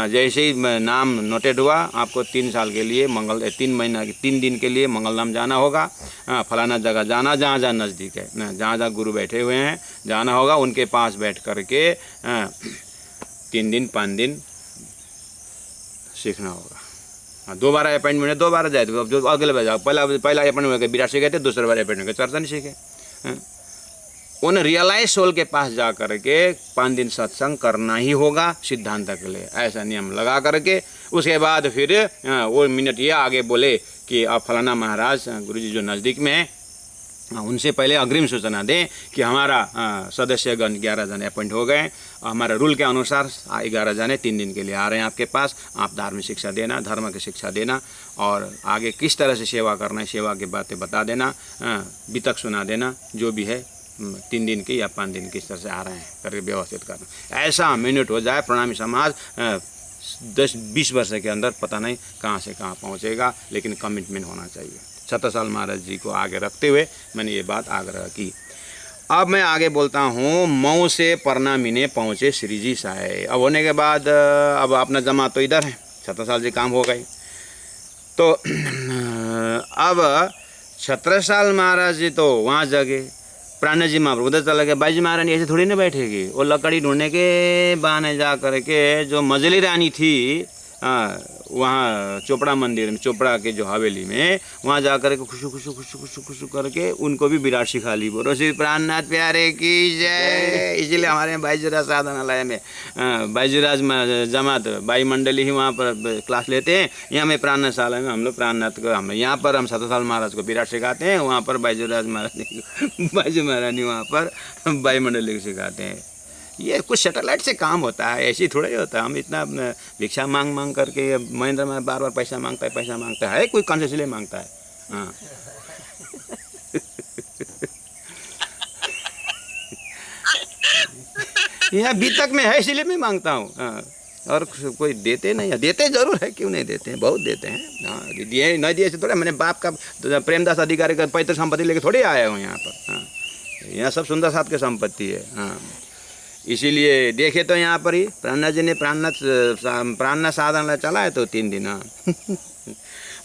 Speaker 1: जैसे ही नाम नोटेड हुआ आपको 3 साल के लिए 3 दिन के लिए मंगलधाम जाना होगा। फलाना जगह जाना जहाँ जहाँ नज़दीक है, जहाँ जहाँ गुरु बैठे हुए हैं जाना होगा। उनके पास बैठ करके 3 दिन 5 दिन सीखना होगा। 2 बार अपॉइंटमेंट है 2 बार जाए तो जो अगले बार जाओ। पहला अपॉइंटमेंट विराट सीखे थे, दूसरे बार अपॉइंटमेंट चर्चा नहीं सीखे। उन रियलाइज सोल के पास जा करके 5 दिन सत्संग करना ही होगा सिद्धांत के लिए, ऐसा नियम लगा करके। उसके बाद फिर वो मिनट ये आगे बोले कि अब फलाना महाराज गुरुजी जो नज़दीक में है उनसे पहले अग्रिम सूचना दें कि हमारा सदस्यगण 11 जने अपॉइंट हो गए। हमारे रूल के अनुसार 11 जने 3 दिन के लिए आ रहे हैं आपके पास। आप धार्मिक शिक्षा देना, धर्म की शिक्षा देना और आगे किस तरह से सेवा करना है सेवा की बातें बता देना, वितक सुना देना, जो भी है 3 दिन की या 5 दिन किस तरह से आ रहे हैं करके व्यवस्थित करना। ऐसा मिनट हो जाए प्रणामी समाज 10-20 वर्ष के अंदर पता नहीं कहाँ से कहाँ पहुँचेगा, लेकिन कमिटमेंट होना चाहिए। सतसाल महाराज जी को आगे रखते हुए मैंने ये बात आग्रह की। अब मैं आगे बोलता हूँ। मऊ से परनामी ने पहुँचे श्री जी साहेब। अब होने के बाद अब अपना जमा तो इधर है, सतसाल जी काम हो गए। तो अब छत्रसाल महाराज जी तो वहाँ जगे, प्राण जी महाप्रभु उधर चला गया। बाई जी महारानी ऐसे थोड़ी ना बैठेगी। वो लकड़ी ढूंढने के बहाने जा करके जो मजली रानी थी वहाँ चोपड़ा मंदिर में, चोपड़ा के जो हवेली में, वहाँ जा कर के खुशू करके उनको भी विराट सिखा ली। बोलो श्री प्राणनाथ प्यारे की जय। इसीलिए हमारे यहाँ बाईजीराज साधनालय में बाईजीराज जमात बाई मंडली ही वहाँ पर क्लास लेते हैं। यहाँ में प्राणनाथ शाला में हम लोग प्राणनाथ को हम यहाँ पर हम सतसाल महाराज को विराट सिखाते हैं, वहाँ पर बाईजीराज महाराज बाईजी महारानी वहाँ पर बाई मंडली को सिखाते हैं। ये कुछ सैटेलाइट से काम होता है, ऐसे ही थोड़ा ही होता है। हम इतना भिक्षा मांग करके महेंद्र में बार पैसा मांगता है कोई कॉन्शियसली मांगता है। हाँ यहाँ बीतक में है इसलिए मैं मांगता हूँ। हाँ और कोई देते नहीं, देते जरूर है, क्यों नहीं देते हैं, बहुत देते हैं। हाँ दिए नहीं दिए से थोड़ा, मैंने बाप का प्रेमदास अधिकारी का पैतृक संपत्ति लेके थोड़ी आया हूँ यहाँ पर। हाँ यहाँ सब सुंदर साथ की संपत्ति है। हाँ इसीलिए देखे तो यहाँ पर ही प्राणनाथ जी ने प्राणनाथ साधन चला है तो 3 दिन। हाँ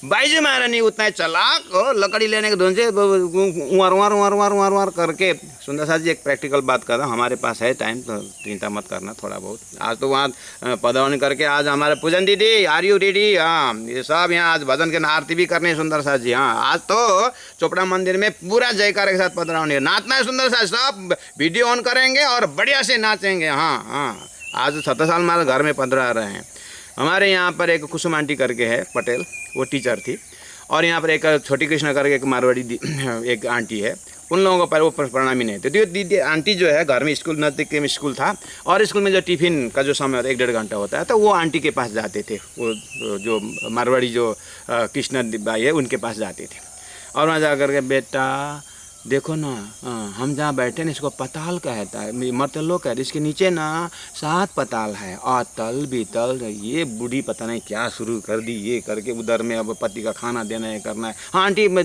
Speaker 1: बाईजी महारानी उतना चलाक और लकड़ी लेने के धुन से उवार करके। सुंदर साथ जी एक प्रैक्टिकल बात कर रहा हूँ, हमारे पास है टाइम तो चिंता मत करना थोड़ा बहुत। आज तो वहाँ पधरावनी करके आज हमारे पूजन दीदी आर यू रेडी। हाँ ये सब यहाँ आज भजन के आरती भी करनी है सुंदर साथ जी। हाँ आज तो चोपड़ा मंदिर में पूरा जयकार के साथ पधरावनी नाचना है सुंदर साथ। सब वीडियो ऑन करेंगे और बढ़िया से नाचेंगे। हाँ हाँ आज सतसाल महाराज घर में पधरा रहे हैं। हमारे यहाँ पर एक कुसुम आंटी करके है पटेल, वो टीचर थी। और यहाँ पर एक छोटी कृष्ण करके एक मारवाड़ी एक आंटी है, उन लोगों को पर वो प्रणामी नहीं थे। तो दीदी आंटी जो है घर में स्कूल नज़दीक में स्कूल था और स्कूल में जो टिफ़िन का जो समय होता है 1-1.5 घंटा होता है, तो वो आंटी के पास जाते थे। वो जो मारवाड़ी जो कृष्ण बाई है उनके पास जाते थे और वहाँ जा कर के बेटा देखो ना, हम जहाँ बैठे ना इसको पताल कहता है, मर्तलो कहते, इसके नीचे ना 7 पताल है, अतल बीतल। ये बूढ़ी पता नहीं क्या शुरू कर दी, ये करके उधर में अब पति का खाना देना है, करना है। हाँ आंटी मैं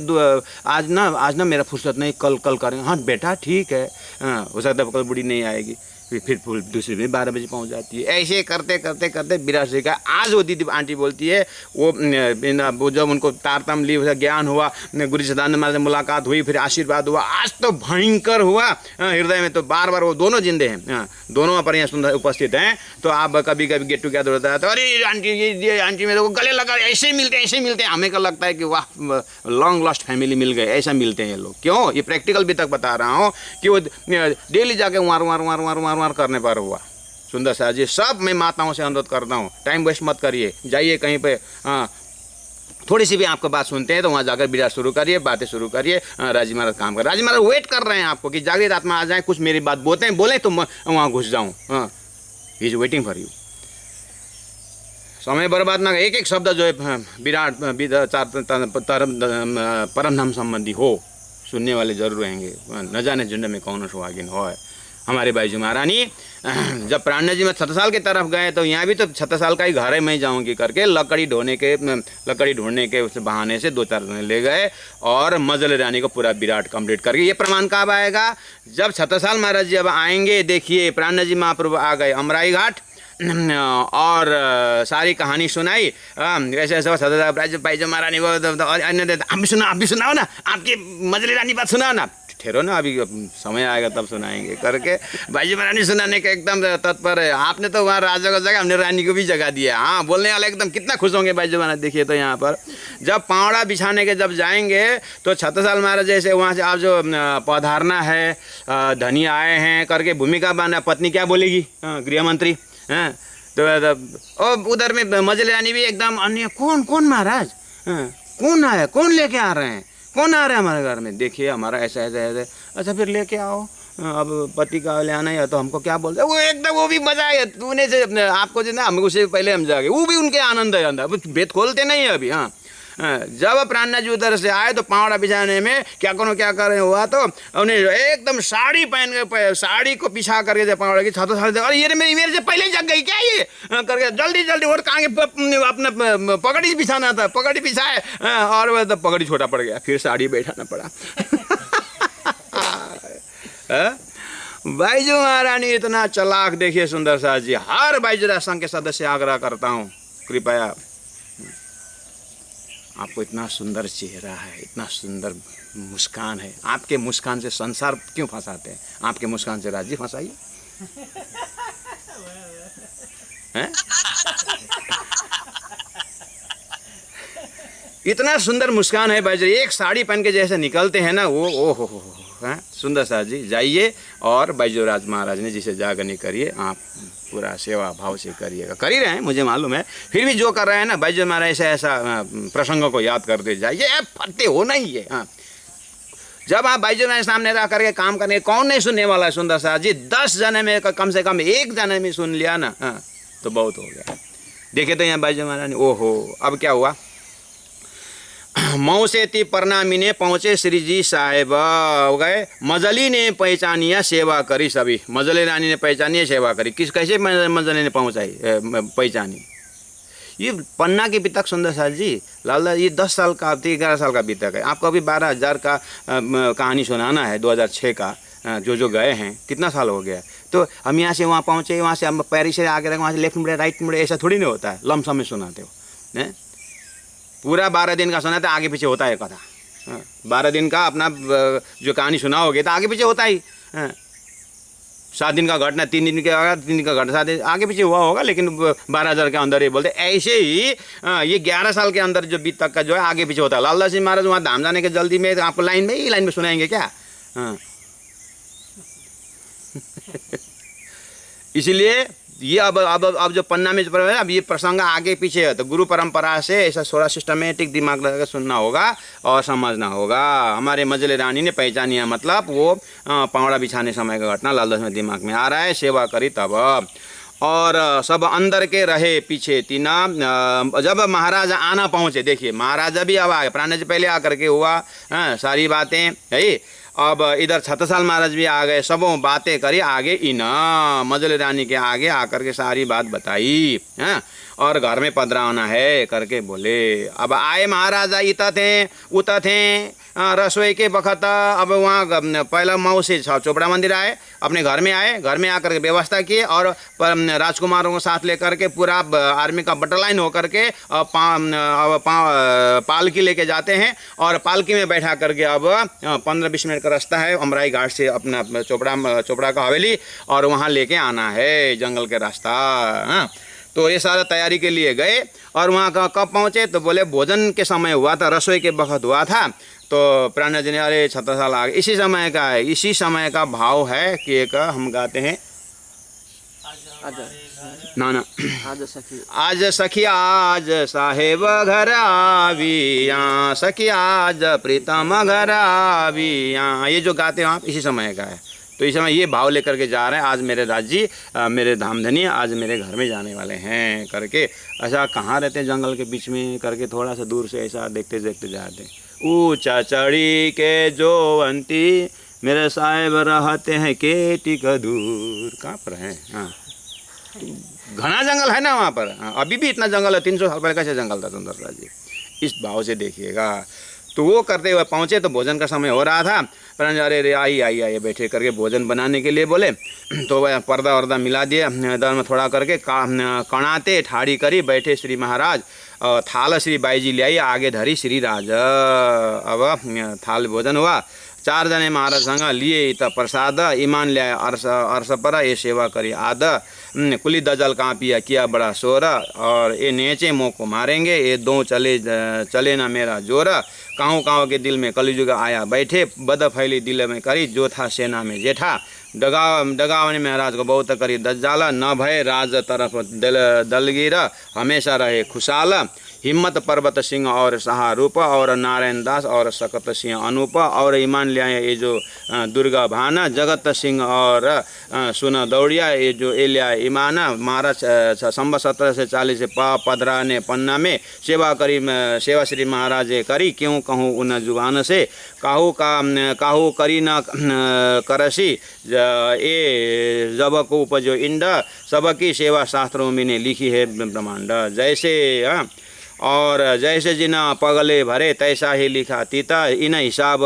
Speaker 1: आज ना मेरा फुर्सत नहीं, कल करेंगे। हाँ बेटा ठीक है, हाँ हो सकता है कल बूढ़ी नहीं आएगी, फिर दूसरे दिन 12 बजे पहुंच जाती है। ऐसे करते करते करते 82 का आज वो दीदी आंटी बोलती है वो जब उनको तारतम ली ज्ञान हुआ, गुरु सदानंद महाराज से मुलाकात हुई, फिर आशीर्वाद हुआ, आज तो भयंकर हुआ। हृदय में तो बार बार वो दोनों जिंदे हैं, दोनों पर यहाँ सुंदर उपस्थित हैं। तो आप कभी कभी गेट टुगेदर होता है तो अरे आंटी ये आंटी मेरे को गले लगा, ऐसे मिलते हैं। हमें का लगता है कि वाह लॉन्ग लॉस्ट फैमिली मिल गए, ऐसा मिलते हैं ये लोग। क्यों? ये प्रैक्टिकल भी तक बता रहा हूँ कि वो डेली जाके वार करने पर हुआ। सुंदर सा जी, सब मैं माताओं से अनुरोध करता हूँ, टाइम वेस्ट मत करिए, जाइए कहीं पे, हाँ थोड़ी सी भी आपको बात सुनते हैं तो वहाँ जाकर विचार शुरू करिए, बातें शुरू करिए। राजी महाराज काम कर, राजी महाराज वेट कर रहे हैं आपको कि जागृत आत्मा आ जाए, कुछ मेरी बात बोले तो मैं वहाँ घुस जाऊँ। हाँ he is waiting for you. समय बर्बाद ना, एक एक शब्द जो है विराट परम धाम संबंधी हो, सुनने वाले जरूर रहेंगे। न जाने झुंड में कौन सुहागिन हो। हमारे बाईजू महारानी जब प्राणनाथ जी में 7 साल की तरफ गए तो यहाँ भी तो 7 साल का ही घर है, मैं जाऊँगी करके लकड़ी ढूंढने के उस बहाने से 2-4 दिन ले गए और मजल रानी को पूरा विराट कंप्लीट करके। ये प्रमाण कब आएगा? जब 7 साल महाराज जी अब आएंगे। देखिए प्राणनाथ जी महाप्रभु आ गए अमराई घाट और सारी कहानी सुनाई। ऐसे ऐसे बाईजू महारानी वो आप भी सुनाओ ना, आपकी मजली रानी बात सुनाओ ना। ठहरो ना, अभी समय आएगा तब सुनाएंगे करके बाईजू महारानी सुनाने के एकदम तत्पर है। आपने तो वहाँ राजा को जगह, हमने रानी को भी जगह दिया। हाँ बोलने वाले एकदम कितना खुश होंगे बाईजू महाराज। देखिए तो यहाँ पर जब पावड़ा बिछाने के जब जाएंगे तो 6 साल महाराज जैसे वहाँ से आप जो पधारना है, धनी आए हैं करके भूमिका बना, पत्नी क्या बोलेगी? गृह मंत्री हैं तो उधर में मजली रानी भी एकदम अन्य, कौन महाराज, कौन आया, कौन लेके आ रहे हैं, कौन आ रहा है हमारे घर में? देखिए हमारा ऐसा ऐसा। अच्छा फिर लेके आओ, अब पति का ले आना है तो हमको क्या बोलते हैं? वो एकदम वो भी मजा है, तूने से आपको जो ना हम उससे पहले हम जाके, वो भी उनके आनंद है अंदर, भेद खोलते नहीं है अभी। हाँ जब प्राणनाथ जी उधर से आए तो पावड़ा बिछाने में क्या कर रहे हुआ तो उन्हें एकदम साड़ी पहन के, साड़ी को पिछा करके जब पावड़ा की 7 साल, अरे ये मेरे से पहले जग गई क्या ये करके जल्दी और कहाँ अपना पगड़ी बिछाना था, पगड़ी बिछाए और वह तो पगड़ी छोटा पड़ गया, फिर साड़ी बैठाना पड़ा। बाईजू महारानी इतना चालाक। देखिए सुंदर सा जी, हर बाईजू संघ के सदस्य आग्रह करता हूँ कृपया, आपको इतना सुंदर चेहरा है, इतना सुंदर मुस्कान है, आपके मुस्कान से संसार क्यों फंसाते हैं? आपके मुस्कान से राज्य फंसाइए। इतना सुंदर मुस्कान है भाई, एक साड़ी पहन के जैसे निकलते हैं ना वो, ओ हो सुंदर सा जी। जाइए और बैजूराज महाराज ने जिसे जागरणी करिए, आप पूरा सेवा भाव से करिएगा, कर ही रहे हैं मुझे मालूम है, फिर भी जो कर रहे हैं ना बैजू महाराज ऐसा प्रसंगों को याद करते जाइए, फटते होना ही है। हाँ जब आप बैजू महाराज सामने रह करके काम करेंगे, कौन नहीं सुनने वाला है? सुंदर सा जी 10 जने में कम से कम 1 जने में सुन लिया ना, हाँ तो बहुत हो गया। देखे तो यहाँ बैजू महाराज, ओहो अब क्या हुआ? मौसेती परनामी ने पहुँचे श्री जी साहेब हो गए, मजली ने पहचानिया सेवा करी सभी। मजली रानी ने पहचानी सेवा करी, किस कैसे मजली ने पहचानी? ये पन्ना के पितक सुंदर साल जी लालदास, ये 10 साल का 11 साल का बीतक है। आपको अभी 12,000 का कहानी सुनाना है 2006 का, जो गए हैं कितना साल हो गया। तो हम यहाँ से वहाँ पहुँचे, वहाँ से हम पैरिस से आगे वहाँ से लेफ्ट मुड़े राइट मुड़े, ऐसा थोड़ी नहीं होता है, लमसम में सुनाते हो। पूरा 12 दिन का सुना था, आगे पीछे होता है कथा। 12 दिन का अपना जो कहानी सुनाओगे तो आगे पीछे होता ही। 7 दिन का घटना 3 दिन का 3 दिन का घटना 7 दिन आगे पीछे हुआ होगा, लेकिन 12,000 के अंदर ही बोलते। ऐसे ही ये 11 साल के अंदर जो बीत तक का जो है आगे पीछे होता है। लालदास जी महाराज वहाँ धाम जाने के जल्दी में तो आपको लाइन में सुनाएंगे क्या? इसलिए ये अब जो पन्ना में है, अब ये प्रसंग आगे पीछे है, तो गुरु परंपरा से ऐसा थोड़ा सिस्टमेटिक दिमाग लगा सुनना होगा और समझना होगा। हमारे मजले रानी ने पहचानिया, मतलब वो पावड़ा बिछाने समय का घटना लालदास में दिमाग में आ रहा है, सेवा करी तब। और सब अंदर के रहे पीछे तीना। जब महाराज आना पहुँचे, देखिए महाराजा भी अब आ गए, प्राण जी पहले आकर के हुआ, सारी बातें है। अब इधर छत्रसाल महाराज भी आ गए, सबों बातें करी आगे इन मजल रानी के आगे आकर के सारी बात बताई, हैं। और घर में पधराना है करके बोले। अब आए महाराजा इत थे उत थे रसोई के बखत। अब वहाँ पहला मऊ से चोपड़ा मंदिर आए, अपने घर में आए, घर में आकर के व्यवस्था किए और राजकुमारों को साथ लेकर के पूरा आर्मी का बटलाइन होकर के पालकी लेके जाते हैं। और पालकी में बैठा करके अब 15-20 मिनट का रास्ता है अमराई घाट से अपना चोपड़ा का हवेली, और वहाँ लेके आना है जंगल के रास्ता। हाँ, तो ये सारा तैयारी के लिए गए और वहाँ का कब पहुँचे तो बोले भोजन के समय हुआ था, रसोई के वक्त हुआ था। तो प्राण जी ने अरे छत्रसाल आ गए, इसी समय का है, इसी समय का भाव है कि एक हम गाते हैं ना आज सखी आज साहेब घर आविया, सखी आज प्रीतम घर आविया, ये जो गाते हैं आप इसी समय का है। तो इस समय ये भाव लेकर के जा रहे हैं, आज मेरे राज जी मेरे धामधनी आज मेरे घर में जाने वाले हैं करके। ऐसा कहाँ रहते हैं जंगल के बीच में करके, थोड़ा सा दूर से ऐसा देखते देखते जाते। ऊंचा चढ़ी के जो अंती मेरे साहेब रहते हैं केटी का दूर। कहाँ पर है? हाँ, घना जंगल है ना वहाँ पर। हाँ, अभी भी इतना जंगल है, 300 साल पहले कैसे जंगल था सुंदरराज जी, इस भाव से देखिएगा। तो वो करते हुए पहुँचे तो भोजन का समय हो रहा था। परंज अरे रे आई बैठे करके भोजन बनाने के लिए बोले। तो वह पर्दा वर्दा मिला दिया इधर में थोड़ा करके, कणाते ठाड़ी करी बैठे श्री महाराज। थाल श्री बाई जी ले आई आगे धरी श्री राज। अब थाल भोजन हुआ, 4 जने महाराज संग लिए त प्रसाद, ईमान ले अर्स पर ये सेवा करी आद। कुली दजल काँपिया किया बड़ा शोर, और ये नेचे मोह को मारेंगे, ये दो चले ना मेरा जोर। काँव काँव के दिल में कलिजुग आया बैठे, बद फैली दिल में करी जो था सेना में जेठा। डगावने महाराज को बहुत करी दज्जाला, न भय राज तरफ दलगीर हमेशा रहे खुशाल। हिम्मत पर्वत सिंह और सहारूप, और नारायण दास और सकत सिंह अनूप, और ईमान ले आए ये जो दुर्गा भाना। जगत सिंह और सुन दौड़िया ये जो एलिया ईमाना। महाराज संवत 17 से 40 से पधरा ने पन्ना में, सेवा श्री महाराज करी क्यों कहूँ उन जुबान से। काहू करी न करसी ए जब को उपजो इंड, सबकी सेवा शास्त्रों में ने लिखी है ब्रह्मांड। जैसे और जैसे जिना पगले भरे तैसा ही लिखा तीता, इन हिसाब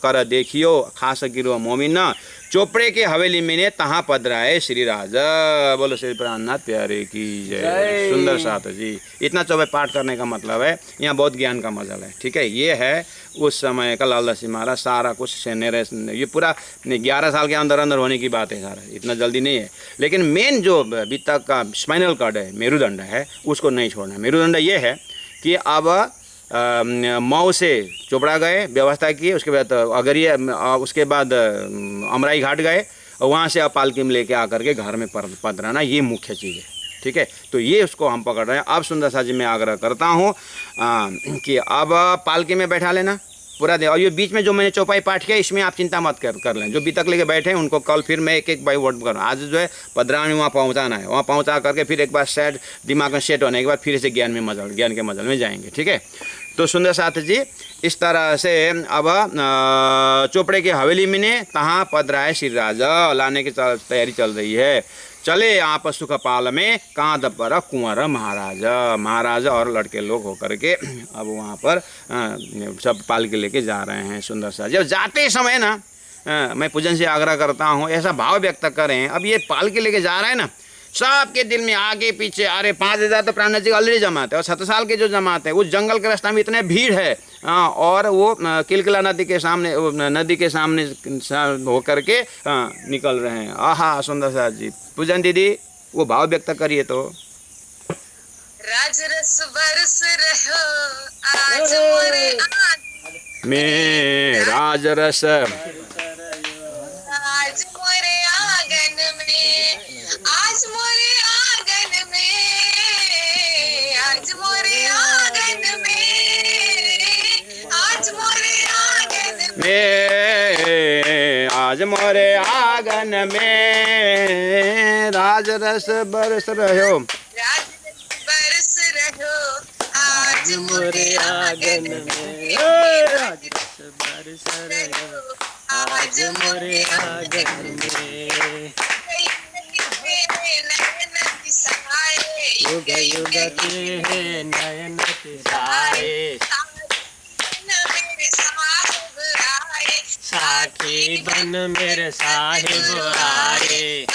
Speaker 1: कर देखियो खास गिरो मोमिन। चोपड़े के हवेली में ने तहाँ पधराए श्री राजा। बोलो श्री प्राणनाथ प्यारे की जय। सुंदर साथ जी। इतना चौबे पाठ करने का मतलब है यहाँ बहुत ज्ञान का मजल है। ठीक है, ये है उस समय का लाल दास महाराज सारा कुछ सेनेरे, ये पूरा 11 साल के अंदर अंदर होने की बात है सारा, इतना जल्दी नहीं है। लेकिन मेन जो बीतक का स्पाइनल कॉर्ड है, मेरुदंड है, उसको नहीं छोड़ना। मेरुदंड ये है कि अब मऊ से चोपड़ा गए, व्यवस्था की, उसके बाद अगरिया, उसके बाद अमराई घाट गए, और वहाँ से अब पालकी में लेके आकर के घर में पधराना, ये मुख्य चीज़ है। ठीक है, तो ये उसको हम पकड़ रहे हैं। अब सुंदर सा जी मैं आग्रह करता हूँ कि अब पालकी में बैठा लेना पूरा दे। और ये बीच में जो मैंने चौपाई पाठ किया इसमें आप चिंता मत कर लें। जो अभी तक लेके बैठे हैं उनको कल फिर मैं एक बाई वर्ड करूँ। आज जो है पधरानी वहाँ पहुँचाना है, वहाँ पहुँचा करके फिर एक बार सेट दिमाग में सेट होने के बाद फिर से ज्ञान के मजल में जाएंगे। ठीक है, तो सुंदर साथ जी इस तरह से अब चोपड़े के हवेली में ने तहाँ पधराए श्री राजा, लाने की तैयारी चल रही है। चले आप सुखपाल में कांध पर कुंवर महाराजा और लड़के लोग होकर के अब वहाँ पर सब पाल के लेके जा रहे हैं। सुंदर सा जब जाते समय ना मैं पूजन से आग्रह करता हूँ ऐसा भाव व्यक्त करें। अब ये पाल के लेके जा रहे हैं ना, सबके दिल में आगे पीछे, अरे 5000 तो प्राण जी ऑलरेडी जमात है, और 7 साल के जो जमात है उस जंगल के रास्ते में इतने भीड़ है। और वो किलकिला नदी के सामने होकर के निकल रहे हैं। आहा सुंदर सा जी। पूजन दीदी वो भाव व्यक्त करिए तो।
Speaker 2: राजरस बरस रहो आज मोरे
Speaker 1: में राजरस
Speaker 2: आज मोरे आंगन में, आज मोरे आंगन में, आज मोरे आंगन में, आज मोरे आंगन
Speaker 1: में आज आज मोरे आंगन में राज रस बरस रहो,
Speaker 2: बरस रहो आज
Speaker 3: मोरे आंगन में राज रस बरस रहो, आज मोरे आंगन में युग युग के नयन तिराए, साखी बन मेरे साहिब आए,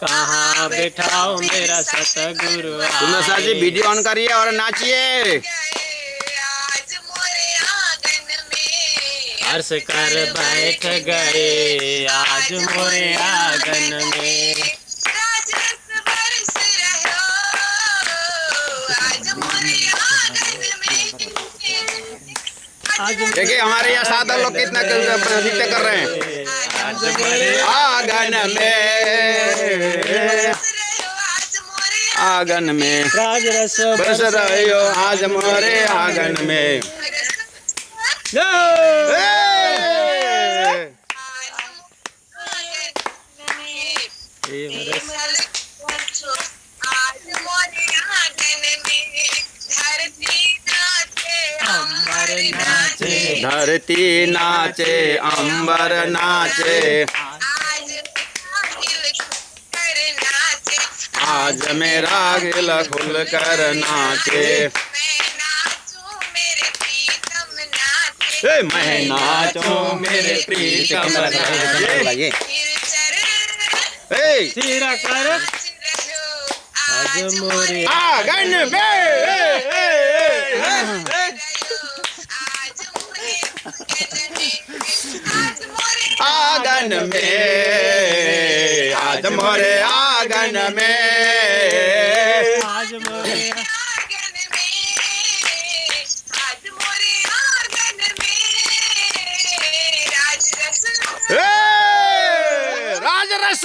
Speaker 3: कहाँ बैठाओ मेरा सतगुरु
Speaker 1: सुंदर सा जी
Speaker 3: आए।
Speaker 1: वीडियो ऑन करिए और नाचिए।
Speaker 2: आज मोरे आंगन में
Speaker 3: हर्ष कर बैठ गए आज मोरे आंगन में,
Speaker 2: राज रस बरस रहो आज मोरे आंगन में।
Speaker 3: आज
Speaker 1: देखिए हमारे यहाँ सादा लोग कितना नृत्य कर रहे हैं।
Speaker 3: आज मोरे
Speaker 1: आंगन में, आंगन में
Speaker 3: राज रस
Speaker 1: बरस रहो आज मोरे आंगन में। धरती नाचे अंबर नाचे, आज मेरा गिल खुल कर नाचे। मैं नाचूं मेरे प्रीतम नाचे।
Speaker 3: सिरा कर आज मोरे
Speaker 1: आंगन आंगन में, आज मोरे आंगन में,
Speaker 3: आज मोरे
Speaker 1: राज रस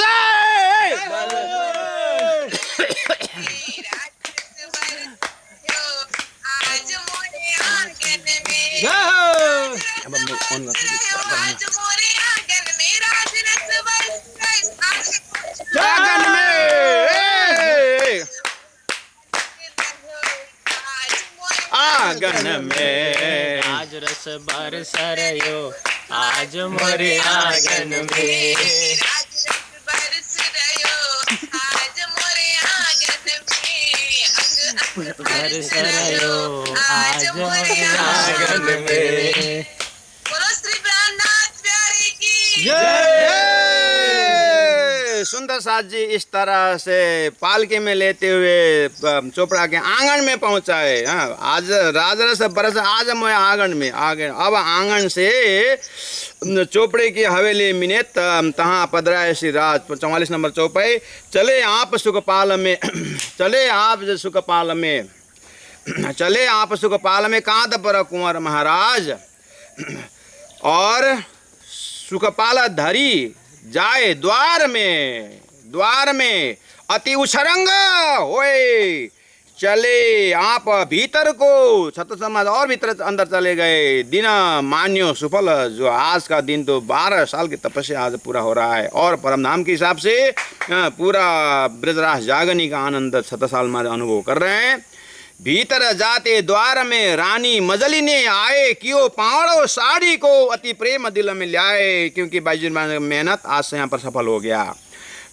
Speaker 1: आंगन में, आंगन में
Speaker 3: आज रस बरस रहो आज मोरे आंगन में, बरस रहो आज मोरे आंगन में।
Speaker 2: बोलो श्री प्राणनाथ प्यारे की
Speaker 1: जय। सुंदर साथ जी इस तरह से पालकी में लेते हुए चोपड़ा के आंगन में पहुंचाए। हाँ, आज राजरस बरस आज मैं आंगन में आगे। अब आंगन से चोपड़े की हवेली मिने तहाँ पधराए श्री राज 44 नंबर चौपाई। चले आप सुखपाल में चले आप सुखपाल में, चले आप सुखपाल में कांत पर कुंवर महाराज, और सुखपाल धरी जाए द्वार में अति उछरंग होए। चले आप भीतर को छत समाज और भीतर अंदर चले गए। दिन मान्यो सुफल, जो आज का दिन तो 12 साल की तपस्या आज पूरा हो रहा है, और परम धाम के हिसाब से पूरा ब्रजराज जागनी का आनंद 7 साल में अनुभव कर रहे हैं। भीतर जाते द्वार में रानी मजली ने आए, क्यों पावड़ो साड़ी को अति प्रेम दिल में लाए, क्योंकि बाईजी मेहनत आज से यहाँ पर सफल हो गया।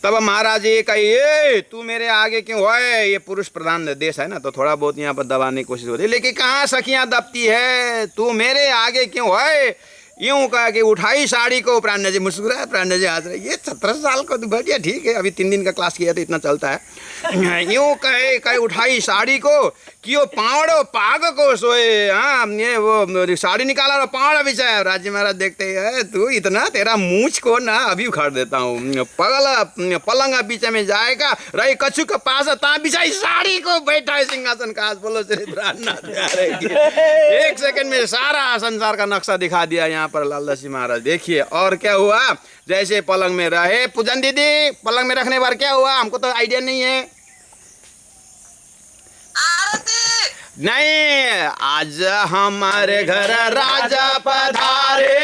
Speaker 1: तब महाराज जी कहिए तू मेरे आगे क्यों है, ये पुरुष प्रधान देश है ना, तो थोड़ा बहुत यहाँ पर दबाने की कोशिश होती है, लेकिन कहाँ सखियाँ दबती है, तू मेरे आगे क्यों है। यूं कहा कि उठाई साड़ी को, प्राण जी मुस्कुराए, प्राण जी हंस रहे, ये 17 साल को तो बढ़िया ठीक है, अभी 3 दिन का क्लास किया तो इतना चलता है। यूं कहे उठाई साड़ी को, क्यों पावड़ो पाग को सोए। हाँ, ये वो साड़ी निकाला और पावड़ा बिछाया। राज्य महाराज देखते है तू इतना, तेरा मूछ को ना अभी उखाड़ देता हूँ। पगला पलंग बीच में जाएगा, रही कछु के पास ता बिछाई साड़ी को, बैठा है सिंहासन का। बोलो श्री प्राणनाथ। 1 सेकंड में सारा संसार का नक्शा दिखा दिया यहाँ पर लालदास जी महाराज। देखिए और क्या हुआ, जैसे पलंग में रहे। पूजन दीदी, पलंग में रखने पर क्या हुआ, हमको तो आइडिया नहीं है। नहीं, आज हमारे घर राजा पधारे,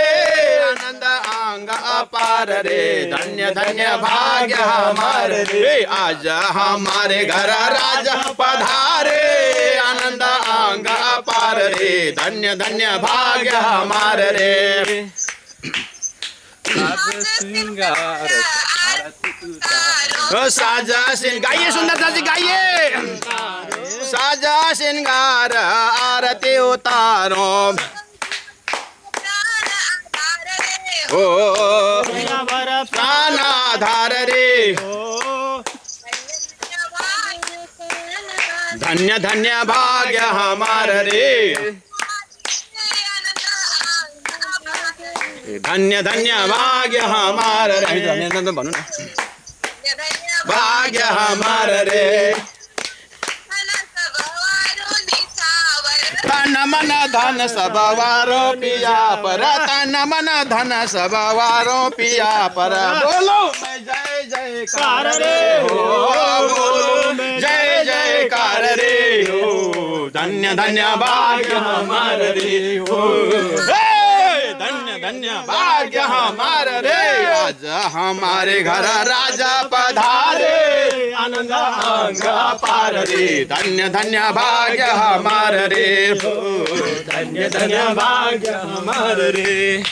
Speaker 1: आनंद अंग अपार रे, धन्य धन्य भाग्य हमारे रे। आज हमारे घर राजा पधारे, आनंद अंग अपार रे, धन्य धन्य भाग्य हमारे रे।
Speaker 3: साज श्रृंगार आरती उतारो,
Speaker 1: साजा सिंह गाइए, सुंदरता जी गाइए। साजा श्रृंगार आरती उतारो, ओ प्राण आधार रे, धन्य धन्य भाग्य हमारे रे, धन्य धन्य भाग्य हमारे रे, भनौँ न, भाग्य हमारे रे। तन मन धन सब वारो पिया पर, तन मन धन सब वारो पिया पर, बोलो मैं जय जयकार रे हो, बोलो मैं जय जयकार रे हो, धन्य धन्य भाग्य हमारे रे हो, धन्य धन्य भाग्य हमारे रे। आज हमारे घर राजा पधारे, आनंद अंग अपार रे, धन्य धन्य भाग्य हमारे रे, धन्य धन्य भाग्य हमारे रे।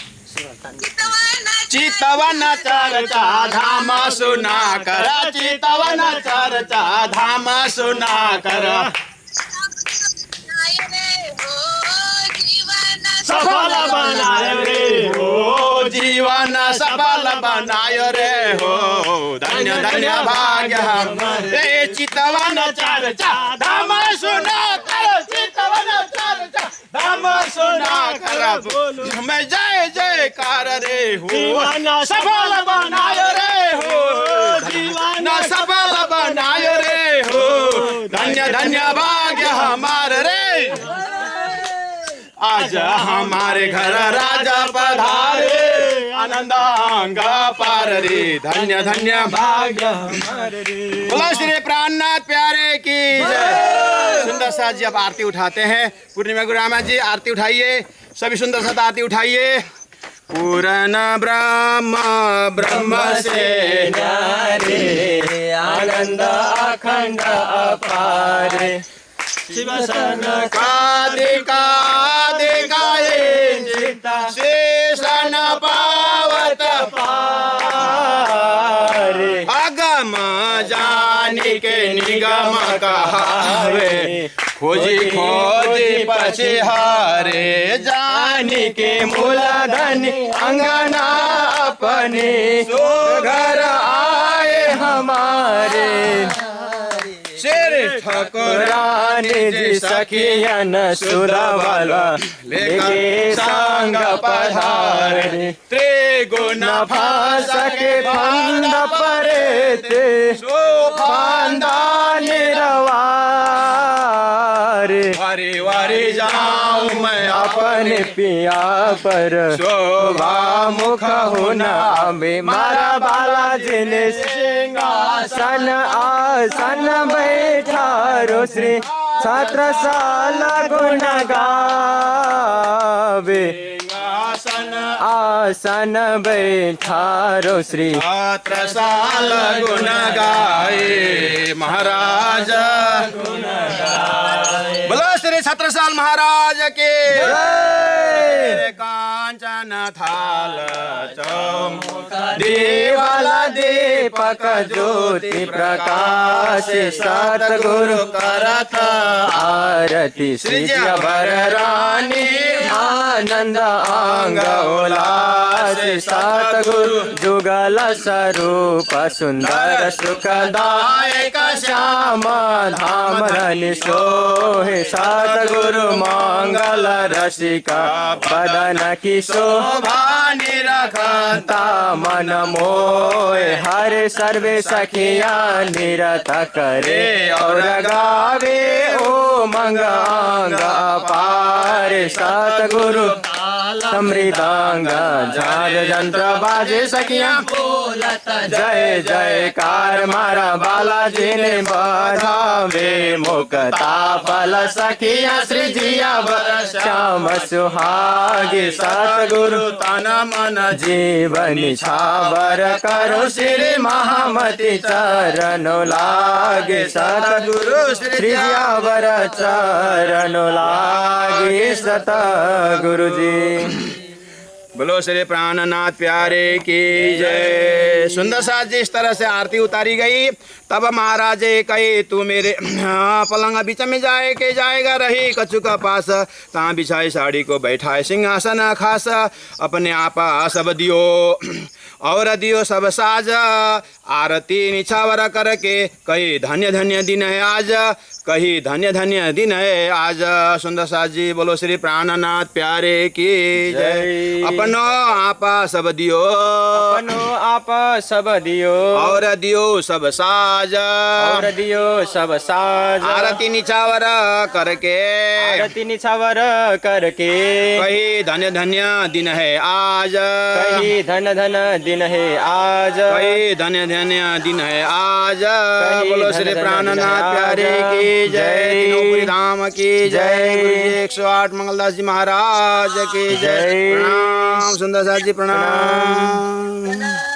Speaker 1: चितवन चर्चा धाम सुना कर, चितवन चर्चा धाम सुना कर, सफल बनायो रे हो, जीवन सफल बनायो रे हो, धन्य धन्य भाग्य हमारे। चितवन चर्चा धाम सुना कर, चितवन चर्चा धाम सुना कर, बोलो मैं जय जयकार रे हो, सफल बनायो रे हो, जीवन सफल बनायो रे हो, धन्य धन्य भाग्य हमारे रे। आज हमारे घर राजा पधारे, आनंद अंग अपार रे, धन्य धन्य भाग्य हमारे रे। बोलो श्री प्राणनाथ प्यारे की जय। सुंदर सा जी अब आरती उठाते हैं। पूर्णिमा गुरुरामा जी आरती उठाइए, सभी सुंदर सा आरती उठाइए। पूर्ण ब्रह्म ब्रह्म से न्यारे, आनंद अखंड अपार, शिव सन कादिकाए शेषन पावत पारे, अगम जानी के निगम कहावे, खोजी खोजी पछिहारे, जानी के मूलधन अंगना अपने, सो घर आए हमारे, शेर ठाकुरानी जी सखियन सुरवाला, लेके संग पधारे, त्रिगुण भास के फंद परे ते, सो फंदा निरवारे, वारी वारी जाऊं मैं अपने पिया पर, शोभा मुख होना अबे मारा बालाजी ने, सिंहासन आसन बैठारो श्री, छत्रसाल गुण गावे, आसन बैठारो श्री, छत्रसाल गुण गाए, महाराज गुण गाए। बोलो श्री छत्रसाल महाराज के जय। कांचन थाल देवाला दीपक ज्योति प्रकाश, सतगुरु करत आरती, श्री वर रानी आनंद अंग उल्लास, सतगुरु जुगल स्वरूप सुंदर सुखदायक, श्याम धाम धनि सोहे, सतगुरु मंगल रसिका, बदन की शोभा निरखता मन मोहे, हर सर्वे सखिया निरत करे, और गावे ओ मंगांग अपार, सतगुरु समृदांग झाल जंत्र बाजे सखिया, बोल
Speaker 3: हाथ जय जयकार मारा बालाजी ने बधावे मुक्ता फल सखिया श्री जिया वर श्याम सुहागे सतगुरु तन मन जीवन छावर करो श्री महामति चरण लागे सतगुरु श्री जिया वर चरण लागे सतगुरु जी।
Speaker 1: बोलो श्री प्राणनाथ प्यारे की जय। सुंदर साथ जी इस तरह से आरती उतारी गई। तब महाराज कहे तू मेरे पलंग बीच में जाए के जाएगा रही कछु का पास ता बिछाई साड़ी को बैठाए सिंहासन खास अपने आप सब दियो और दियो सब साज आरती निछावर करके कही धन्य धन्य दिन है आज कही धन्य धन्य दिन है आज। सुंदर साथ जी बोलो श्री प्राणनाथ प्यारे की जय। अपनो आप सब दियो
Speaker 3: अपनो आप सब दियो
Speaker 1: और दियो सब साज
Speaker 3: और दियो सब साज
Speaker 1: आरती निछावर करके
Speaker 3: आरती निछावर करके
Speaker 1: कही धन्य धन्य दिन है आज
Speaker 3: कही धन धन दिन है आज
Speaker 1: कही धन्य धन्य दिन है आज।
Speaker 3: कही
Speaker 1: बोलो
Speaker 3: धन्य
Speaker 1: श्री
Speaker 3: धन्य
Speaker 1: प्राणनाथ
Speaker 3: दिन
Speaker 1: प्यारे
Speaker 3: आज।
Speaker 1: की जय।
Speaker 3: जय।
Speaker 1: तीनों धाम की जय।
Speaker 3: जय।
Speaker 1: गुरु जी 108 मंगलदास जी महाराज की जय।
Speaker 3: जय।
Speaker 1: प्रणाम सुंदर साथ जी प्रणाम।